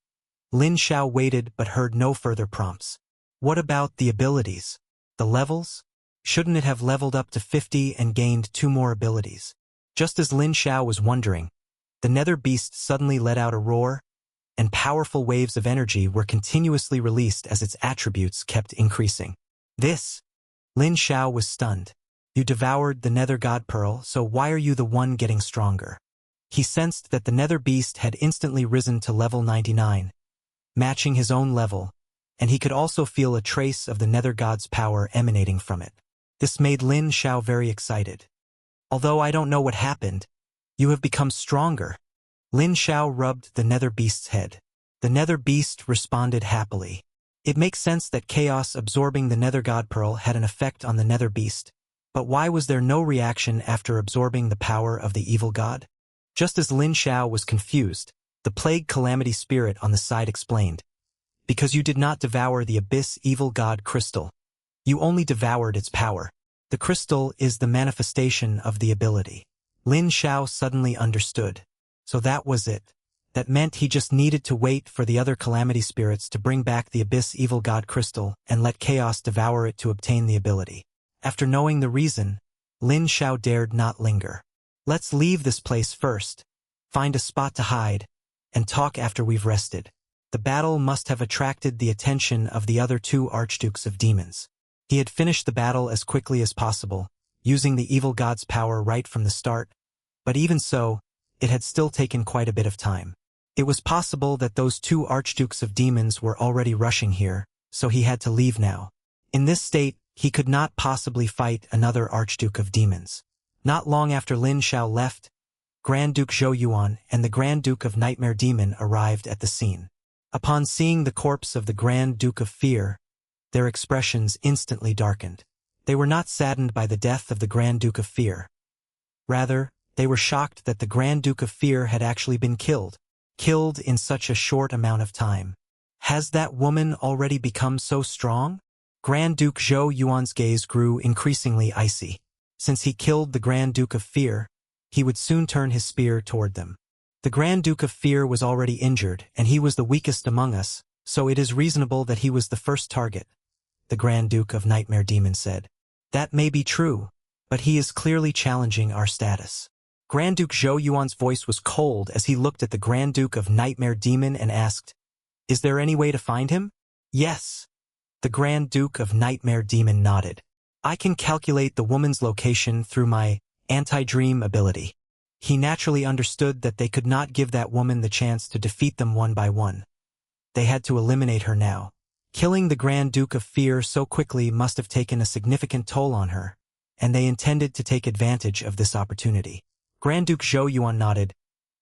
Lin Xiao waited but heard no further prompts. What about the abilities? The levels? Shouldn't it have leveled up to 50 and gained 2 more abilities? Just as Lin Xiao was wondering, the Nether Beast suddenly let out a roar, and powerful waves of energy were continuously released as its attributes kept increasing. This? Lin Xiao was stunned. You devoured the Nether God Pearl, so why are you the one getting stronger? He sensed that the Nether Beast had instantly risen to level 99, matching his own level, and he could also feel a trace of the Nether God's power emanating from it. This made Lin Xiao very excited. Although I don't know what happened, you have become stronger. Lin Xiao rubbed the Nether Beast's head. The Nether Beast responded happily. It makes sense that Chaos absorbing the Nether God Pearl had an effect on the Nether Beast, but why was there no reaction after absorbing the power of the Evil God? Just as Lin Xiao was confused, the Plague Calamity Spirit on the side explained. Because you did not devour the Abyss Evil God Crystal, You only devoured its power. The crystal is the manifestation of the ability. Lin Xiao suddenly understood. So that was it. That meant he just needed to wait for the other calamity spirits to bring back the Abyss Evil God crystal and let chaos devour it to obtain the ability. After knowing the reason, Lin Xiao dared not linger. Let's leave this place first, find a spot to hide, and talk after we've rested. The battle must have attracted the attention of the other two archdukes of demons. He had finished the battle as quickly as possible, using the evil god's power right from the start, but even so, it had still taken quite a bit of time. It was possible that those two archdukes of demons were already rushing here, so he had to leave now. In this state, he could not possibly fight another archduke of demons. Not long after Lin Xiao left, Grand Duke Zhou Yuan and the Grand Duke of Nightmare Demon arrived at the scene. Upon seeing the corpse of the Grand Duke of Fear, their expressions instantly darkened. They were not saddened by the death of the Grand Duke of Fear. Rather, they were shocked that the Grand Duke of Fear had actually been killed in such a short amount of time. Has that woman already become so strong? Grand Duke Zhou Yuan's gaze grew increasingly icy. Since he killed the Grand Duke of Fear, he would soon turn his spear toward them. The Grand Duke of Fear was already injured, and he was the weakest among us, so it is reasonable that he was the first target, the Grand Duke of Nightmare Demon said. That may be true, but he is clearly challenging our status. Grand Duke Zhou Yuan's voice was cold as he looked at the Grand Duke of Nightmare Demon and asked, "Is there any way to find him?" "Yes." The Grand Duke of Nightmare Demon nodded. "I can calculate the woman's location through my anti-dream ability." He naturally understood that they could not give that woman the chance to defeat them one by one. They had to eliminate her now. Killing the Grand Duke of Fear so quickly must have taken a significant toll on her, and they intended to take advantage of this opportunity. Grand Duke Zhou Yuan nodded.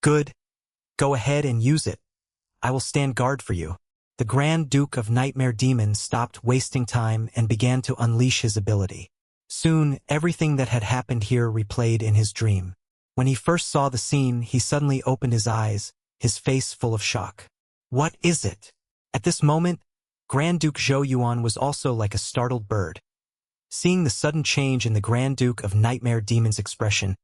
"Good. Go ahead and use it. I will stand guard for you." The Grand Duke of Nightmare Demon stopped wasting time and began to unleash his ability. Soon, everything that had happened here replayed in his dream. When he first saw the scene, he suddenly opened his eyes, his face full of shock. What is it? At this moment, Grand Duke Zhou Yuan was also like a startled bird. Seeing the sudden change in the Grand Duke of Nightmare Demon's expression,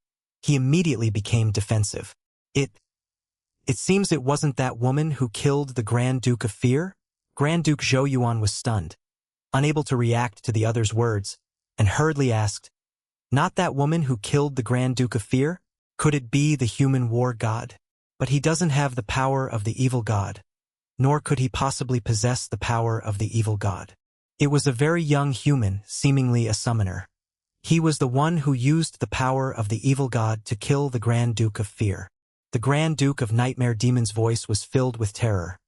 he immediately became defensive. It seems it wasn't that woman who killed the Grand Duke of Fear? Grand Duke Zhou Yuan was stunned, unable to react to the other's words, and hurriedly asked, "Not that woman who killed the Grand Duke of Fear? Could it be the human war god? But he doesn't have the power of the evil god, nor could he possibly possess the power of the evil god. It was a very young human, seemingly a summoner. He was the one who used the power of the evil god to kill the Grand Duke of Fear." The Grand Duke of Nightmare Demon's voice was filled with terror.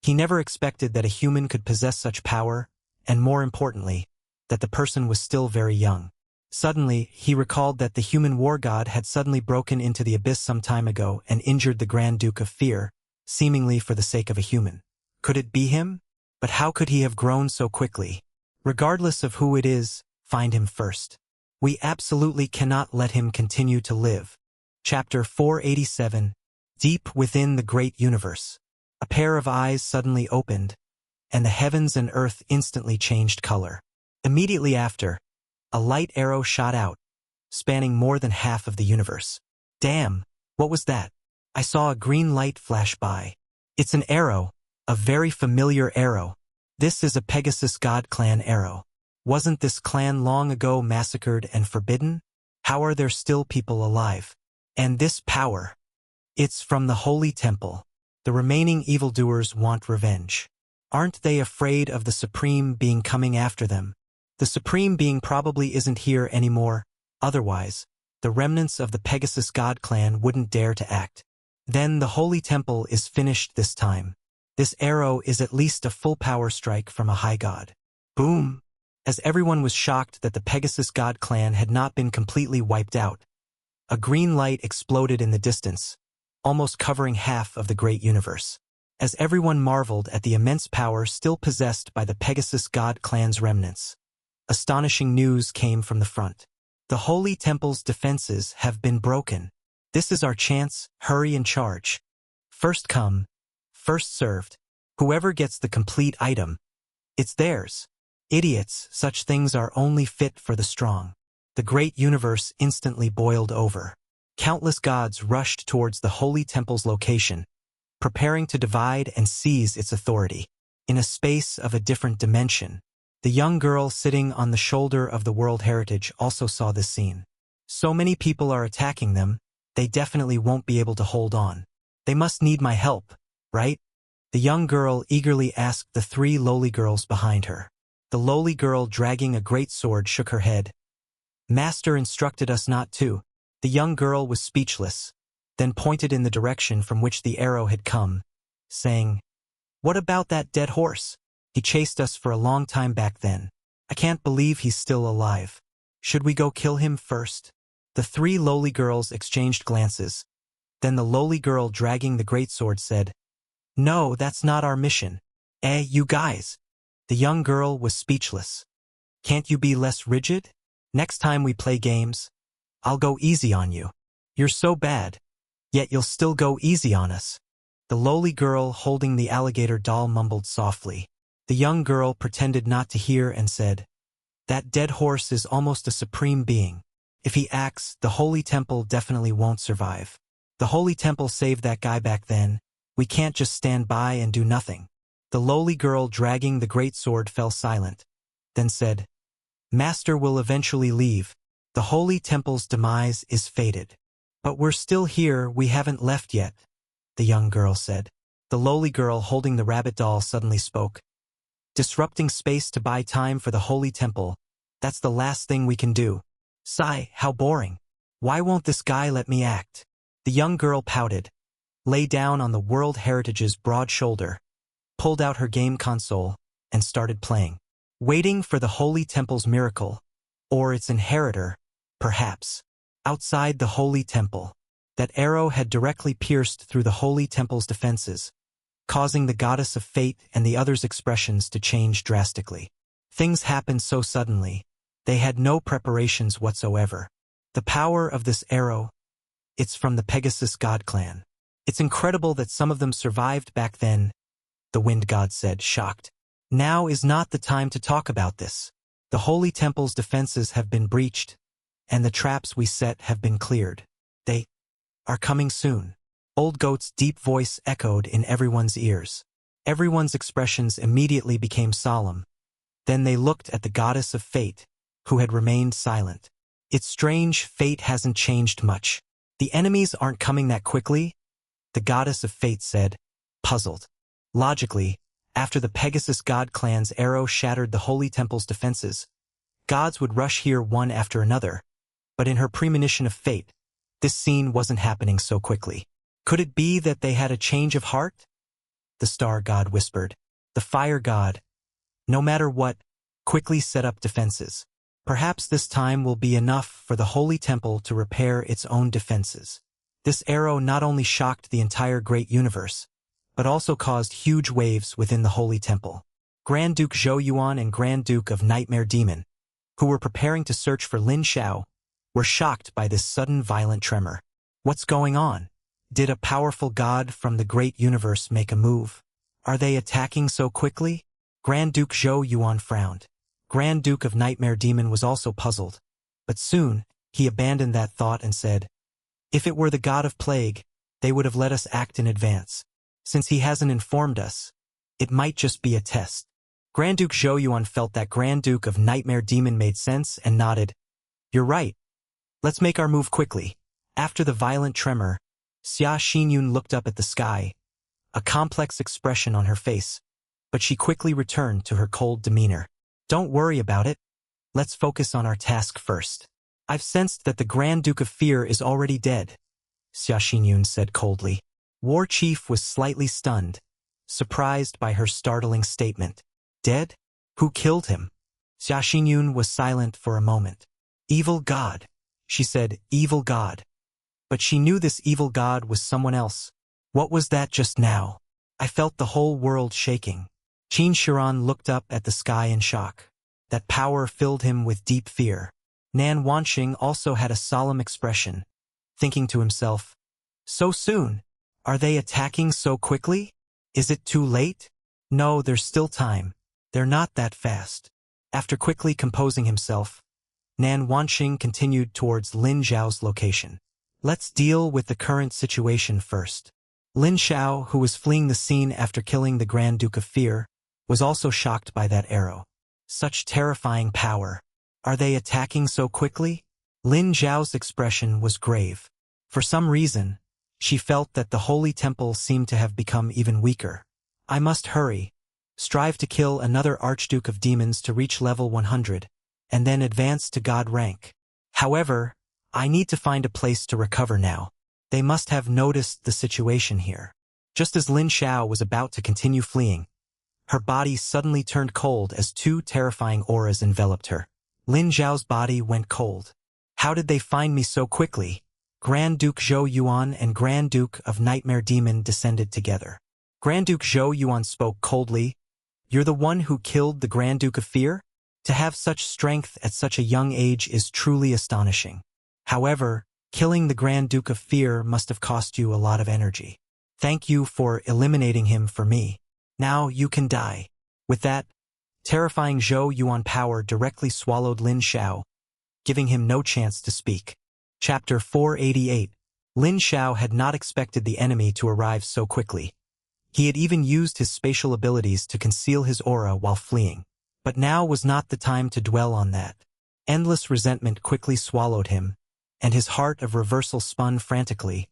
He never expected that a human could possess such power, and more importantly, that the person was still very young. Suddenly, he recalled that the human war god had suddenly broken into the abyss some time ago and injured the Grand Duke of Fear, seemingly for the sake of a human. Could it be him? But how could he have grown so quickly? Regardless of who it is, find him first. We absolutely cannot let him continue to live. Chapter 487, Deep Within the Great Universe. A pair of eyes suddenly opened, and the heavens and earth instantly changed color. Immediately after, a light arrow shot out, spanning more than half of the universe. Damn, what was that? I saw a green light flash by. It's an arrow, a very familiar arrow. This is a Pegasus God clan arrow. Wasn't this clan long ago massacred and forbidden? How are there still people alive? And this power? It's from the Holy Temple. The remaining evildoers want revenge. Aren't they afraid of the Supreme Being coming after them? The Supreme Being probably isn't here anymore. Otherwise, the remnants of the Pegasus God clan wouldn't dare to act. Then the Holy Temple is finished this time. This arrow is at least a full power strike from a high god. Boom! As everyone was shocked that the Pegasus God clan had not been completely wiped out, a green light exploded in the distance, almost covering half of the great universe. As everyone marveled at the immense power still possessed by the Pegasus God clan's remnants, astonishing news came from the front. The Holy Temple's defenses have been broken. This is our chance, hurry and charge. First come, first served. Whoever gets the complete item, it's theirs. Idiots, such things are only fit for the strong. The great universe instantly boiled over. Countless gods rushed towards the holy temple's location, preparing to divide and seize its authority. In a space of a different dimension, the young girl sitting on the shoulder of the World Heritage also saw this scene. So many people are attacking them, they definitely won't be able to hold on. They must need my help, right? The young girl eagerly asked the three lowly girls behind her. The lowly girl dragging a great sword shook her head. Master instructed us not to. The young girl was speechless, then pointed in the direction from which the arrow had come, saying, "What about that dead horse? He chased us for a long time back then. I can't believe he's still alive. Should we go kill him first?" The three lowly girls exchanged glances. Then the lowly girl dragging the greatsword said, "No, that's not our mission. You guys." The young girl was speechless. "Can't you be less rigid? Next time we play games, I'll go easy on you. You're so bad, yet you'll still go easy on us." The lowly girl holding the alligator doll mumbled softly. The young girl pretended not to hear and said, "That dead horse is almost a supreme being. If he acts, the holy temple definitely won't survive. The holy temple saved that guy back then. We can't just stand by and do nothing." The lowly girl dragging the great sword fell silent, then said, "Master will eventually leave. The holy temple's demise is fated. But we're still here, we haven't left yet," the young girl said. The lowly girl holding the rabbit doll suddenly spoke. "Disrupting space to buy time for the holy temple, that's the last thing we can do. Sigh, how boring. Why won't this guy let me act?" The young girl pouted, lay down on the World Heritage's broad shoulder, pulled out her game console, and started playing. Waiting for the holy temple's miracle, or its inheritor, perhaps. Outside the holy temple, that arrow had directly pierced through the holy temple's defenses, causing the goddess of fate and the others' expressions to change drastically. Things happened so suddenly, they had no preparations whatsoever. The power of this arrow, it's from the Pegasus god clan. It's incredible that some of them survived back then, the wind god said, shocked. Now is not the time to talk about this. The holy temple's defenses have been breached, and the traps we set have been cleared. They are coming soon. Old Goat's deep voice echoed in everyone's ears. Everyone's expressions immediately became solemn. Then they looked at the goddess of fate, who had remained silent. It's strange, fate hasn't changed much. The enemies aren't coming that quickly, the goddess of fate said, puzzled. Logically, after the Pegasus god clan's arrow shattered the holy temple's defenses, gods would rush here one after another, but in her premonition of fate, this scene wasn't happening so quickly. Could it be that they had a change of heart? The star god whispered. The fire god, no matter what, quickly set up defenses. Perhaps this time will be enough for the holy temple to repair its own defenses. This arrow not only shocked the entire great universe, but also caused huge waves within the holy temple. Grand Duke Zhou Yuan and Grand Duke of Nightmare Demon, who were preparing to search for Lin Xiao, were shocked by this sudden violent tremor. What's going on? Did a powerful god from the great universe make a move? Are they attacking so quickly? Grand Duke Zhou Yuan frowned. Grand Duke of Nightmare Demon was also puzzled, but soon he abandoned that thought and said, if it were the god of plague, they would have let us act in advance. Since he hasn't informed us, it might just be a test. Grand Duke Zhou Yuan felt that Grand Duke of Nightmare Demon made sense and nodded. You're right. Let's make our move quickly. After the violent tremor, Xia Xinyun looked up at the sky, a complex expression on her face, but she quickly returned to her cold demeanor. Don't worry about it. Let's focus on our task first. I've sensed that the Grand Duke of Fear is already dead, Xia Xinyun said coldly. War Chief was slightly stunned, surprised by her startling statement. Dead? Who killed him? Xia Xinyun was silent for a moment. Evil god, she said, evil god. But she knew this evil god was someone else. What was that just now? I felt the whole world shaking. Qin Shiran looked up at the sky in shock. That power filled him with deep fear. Nan Wanqing also had a solemn expression, thinking to himself, so soon? Are they attacking so quickly? Is it too late? No, there's still time. They're not that fast. After quickly composing himself, Nan Wanxing continued towards Lin Xiao's location. Let's deal with the current situation first. Lin Xiao, who was fleeing the scene after killing the Grand Duke of Fear, was also shocked by that arrow. Such terrifying power. Are they attacking so quickly? Lin Xiao's expression was grave. For some reason, she felt that the holy temple seemed to have become even weaker. I must hurry. Strive to kill another Archduke of Demons to reach level 100, and then advance to God rank. However, I need to find a place to recover now. They must have noticed the situation here. Just as Lin Xiao was about to continue fleeing, her body suddenly turned cold as two terrifying auras enveloped her. Lin Xiao's body went cold. How did they find me so quickly? Grand Duke Zhou Yuan and Grand Duke of Nightmare Demon descended together. Grand Duke Zhou Yuan spoke coldly. You're the one who killed the Grand Duke of Fear? To have such strength at such a young age is truly astonishing. However, killing the Grand Duke of Fear must have cost you a lot of energy. Thank you for eliminating him for me. Now you can die. With that, terrifying Zhou Yuan power directly swallowed Lin Xiao, giving him no chance to speak. Chapter 488. Lin Xiao had not expected the enemy to arrive so quickly. He had even used his spatial abilities to conceal his aura while fleeing. But now was not the time to dwell on that. Endless resentment quickly swallowed him, and his heart of reversal spun frantically,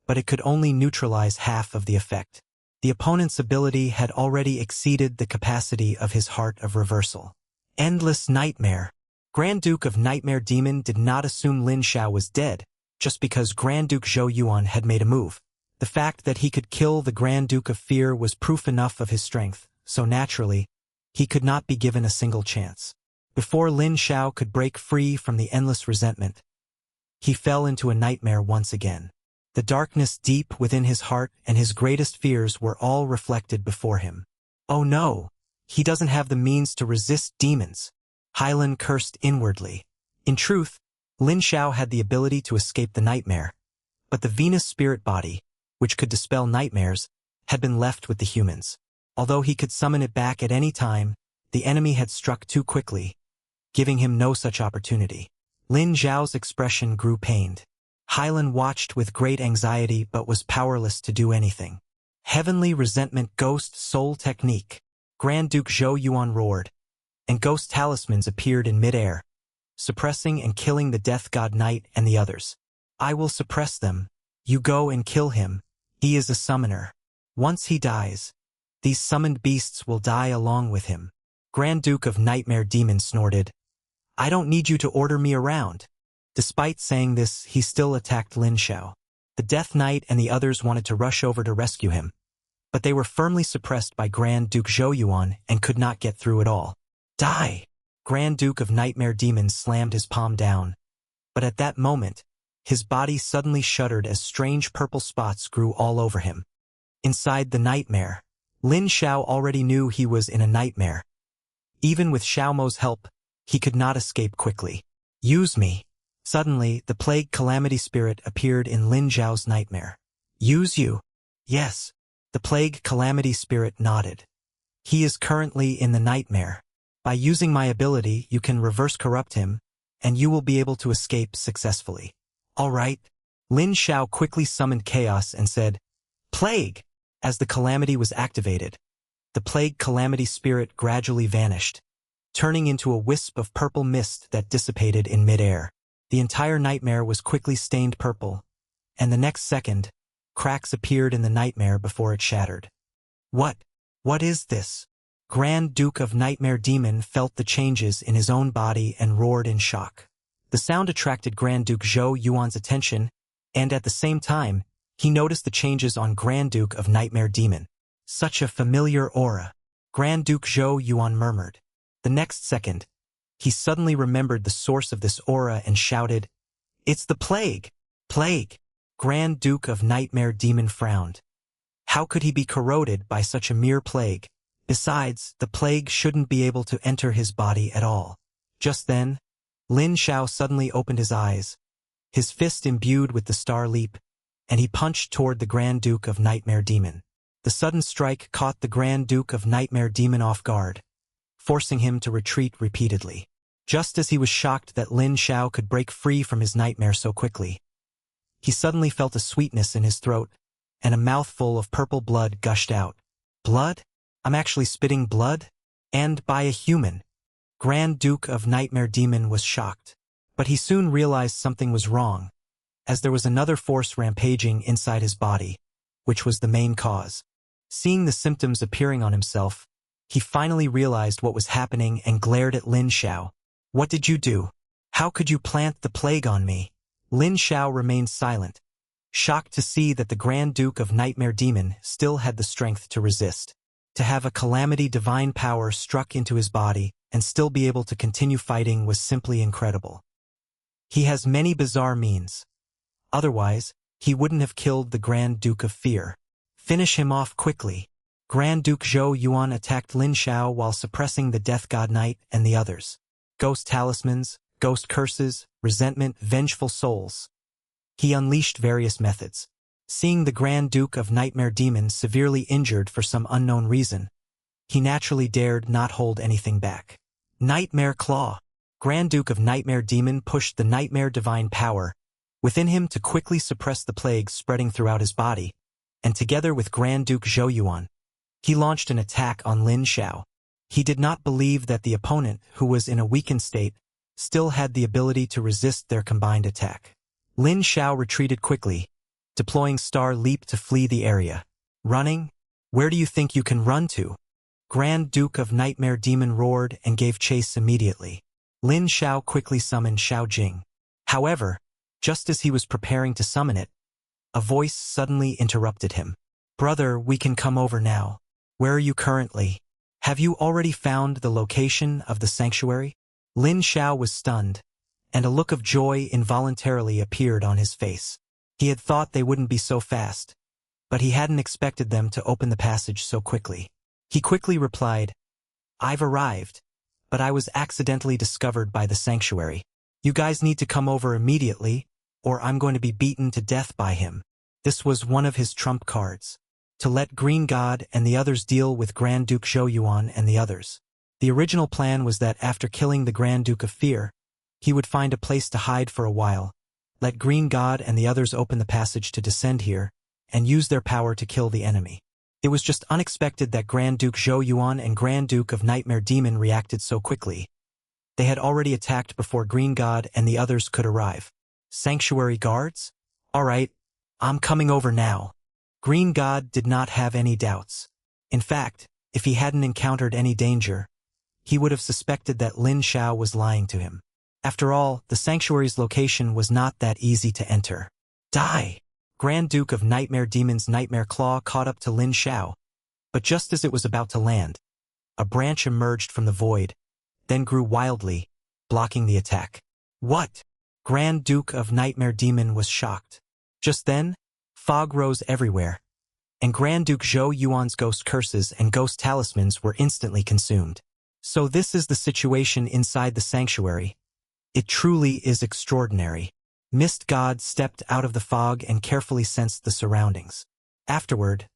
but it could only neutralize half of the effect. The opponent's ability had already exceeded the capacity of his heart of reversal. Endless nightmare. Grand Duke of Nightmare Demon did not assume Lin Xiao was dead, just because Grand Duke Zhou Yuan had made a move. The fact that he could kill the Grand Duke of Fear was proof enough of his strength, so naturally, he could not be given a single chance. Before Lin Xiao could break free from the endless resentment, he fell into a nightmare once again. The darkness deep within his heart and his greatest fears were all reflected before him. Oh no! He doesn't have the means to resist demons. Hylan cursed inwardly. In truth, Lin Xiao had the ability to escape the nightmare, but the Venus spirit body, which could dispel nightmares, had been left with the humans. Although he could summon it back at any time, the enemy had struck too quickly, giving him no such opportunity. Lin Xiao's expression grew pained. Hylan watched with great anxiety but was powerless to do anything. Heavenly Resentment Ghost Soul Technique. Grand Duke Zhou Yuan roared, and ghost talismans appeared in midair, suppressing and killing the Death God Knight and the others. I will suppress them. You go and kill him. He is a summoner. Once he dies, these summoned beasts will die along with him. Grand Duke of Nightmare Demon snorted. I don't need you to order me around. Despite saying this, he still attacked Lin Xiao. The Death Knight and the others wanted to rush over to rescue him, but they were firmly suppressed by Grand Duke Zhou Yuan and could not get through at all. Die! Grand Duke of Nightmare Demon slammed his palm down, but at that moment, his body suddenly shuddered as strange purple spots grew all over him. Inside the nightmare, Lin Xiao already knew he was in a nightmare. Even with Xiaomo's help, he could not escape quickly. Use me. Suddenly, the plague calamity spirit appeared in Lin Xiao's nightmare. Use you? Yes. The plague calamity spirit nodded. He is currently in the nightmare. By using my ability, you can reverse corrupt him, and you will be able to escape successfully. All right. Lin Xiao quickly summoned chaos and said, Plague! As the calamity was activated, the plague calamity spirit gradually vanished, turning into a wisp of purple mist that dissipated in midair. The entire nightmare was quickly stained purple, and the next second, cracks appeared in the nightmare before it shattered. What is this? Grand Duke of Nightmare Demon felt the changes in his own body and roared in shock. The sound attracted Grand Duke Zhou Yuan's attention, and at the same time, he noticed the changes on Grand Duke of Nightmare Demon. Such a familiar aura. Grand Duke Zhou Yuan murmured. The next second, he suddenly remembered the source of this aura and shouted, It's the plague! Plague! Grand Duke of Nightmare Demon frowned. How could he be corroded by such a mere plague? Besides, the plague shouldn't be able to enter his body at all. Just then, Lin Xiao suddenly opened his eyes, his fist imbued with the star leap, and he punched toward the Grand Duke of Nightmare Demon. The sudden strike caught the Grand Duke of Nightmare Demon off guard. forcing him to retreat repeatedly. Just as he was shocked that Lin Xiao could break free from his nightmare so quickly, he suddenly felt a sweetness in his throat, and a mouthful of purple blood gushed out. Blood? I'm actually spitting blood? And by a human. Grand Duke of Nightmare Demon was shocked. But he soon realized something was wrong, as there was another force rampaging inside his body, which was the main cause. Seeing the symptoms appearing on himself, he finally realized what was happening and glared at Lin Xiao. What did you do? How could you plant the plague on me? Lin Xiao remained silent, shocked to see that the Grand Duke of Nightmare Demon still had the strength to resist. To have a calamity divine power struck into his body and still be able to continue fighting was simply incredible. He has many bizarre means. Otherwise, he wouldn't have killed the Grand Duke of Fear. Finish him off quickly. Grand Duke Zhou Yuan attacked Lin Xiao while suppressing the Death God Knight and the others. Ghost talismans, ghost curses, resentment, vengeful souls. He unleashed various methods. Seeing the Grand Duke of Nightmare Demon severely injured for some unknown reason, he naturally dared not hold anything back. Nightmare Claw. Grand Duke of Nightmare Demon pushed the Nightmare Divine Power within him to quickly suppress the plague spreading throughout his body, and together with Grand Duke Zhou Yuan, he launched an attack on Lin Xiao. He did not believe that the opponent, who was in a weakened state, still had the ability to resist their combined attack. Lin Xiao retreated quickly, deploying Star Leap to flee the area. Running? Where do you think you can run to? Grand Duke of Nightmare Demon roared and gave chase immediately. Lin Xiao quickly summoned Xiao Jing. However, just as he was preparing to summon it, a voice suddenly interrupted him. Brother, we can come over now. Where are you currently? Have you already found the location of the sanctuary? Lin Xiao was stunned, and a look of joy involuntarily appeared on his face. He had thought they wouldn't be so fast, but he hadn't expected them to open the passage so quickly. He quickly replied, I've arrived, but I was accidentally discovered by the sanctuary. You guys need to come over immediately, or I'm going to be beaten to death by him. This was one of his trump cards, to let Green God and the others deal with Grand Duke Zhou Yuan and the others. The original plan was that after killing the Grand Duke of Fear, he would find a place to hide for a while, let Green God and the others open the passage to descend here, and use their power to kill the enemy. It was just unexpected that Grand Duke Zhou Yuan and Grand Duke of Nightmare Demon reacted so quickly. They had already attacked before Green God and the others could arrive. Sanctuary guards? Alright, I'm coming over now. Green God did not have any doubts. In fact, if he hadn't encountered any danger, he would have suspected that Lin Xiao was lying to him. After all, the sanctuary's location was not that easy to enter. Die! Grand Duke of Nightmare Demon's Nightmare Claw caught up to Lin Xiao, but just as it was about to land, a branch emerged from the void, then grew wildly, blocking the attack. What? Grand Duke of Nightmare Demon was shocked. Just then, fog rose everywhere, and Grand Duke Zhou Yuan's ghost curses and ghost talismans were instantly consumed. So this is the situation inside the sanctuary. It truly is extraordinary. Mist God stepped out of the fog and carefully sensed the surroundings. Afterward,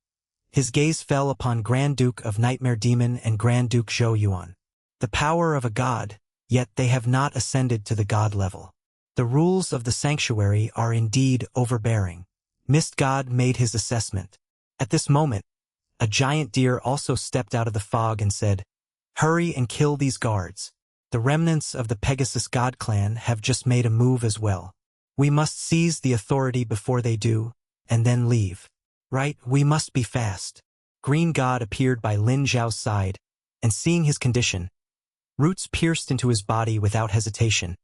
his gaze fell upon Grand Duke of Nightmare Demon and Grand Duke Zhou Yuan. The power of a god, yet they have not ascended to the god level. The rules of the sanctuary are indeed overbearing. Mist God made his assessment. At this moment, a giant deer also stepped out of the fog and said, Hurry and kill these guards. The remnants of the Pegasus God clan have just made a move as well. We must seize the authority before they do, and then leave. Right, we must be fast. Green God appeared by Lin Xiao's side, and seeing his condition, roots pierced into his body without hesitation,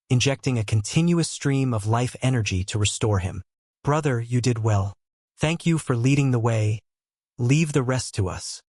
injecting a continuous stream of life energy to restore him. Brother, you did well. Thank you for leading the way. Leave the rest to us.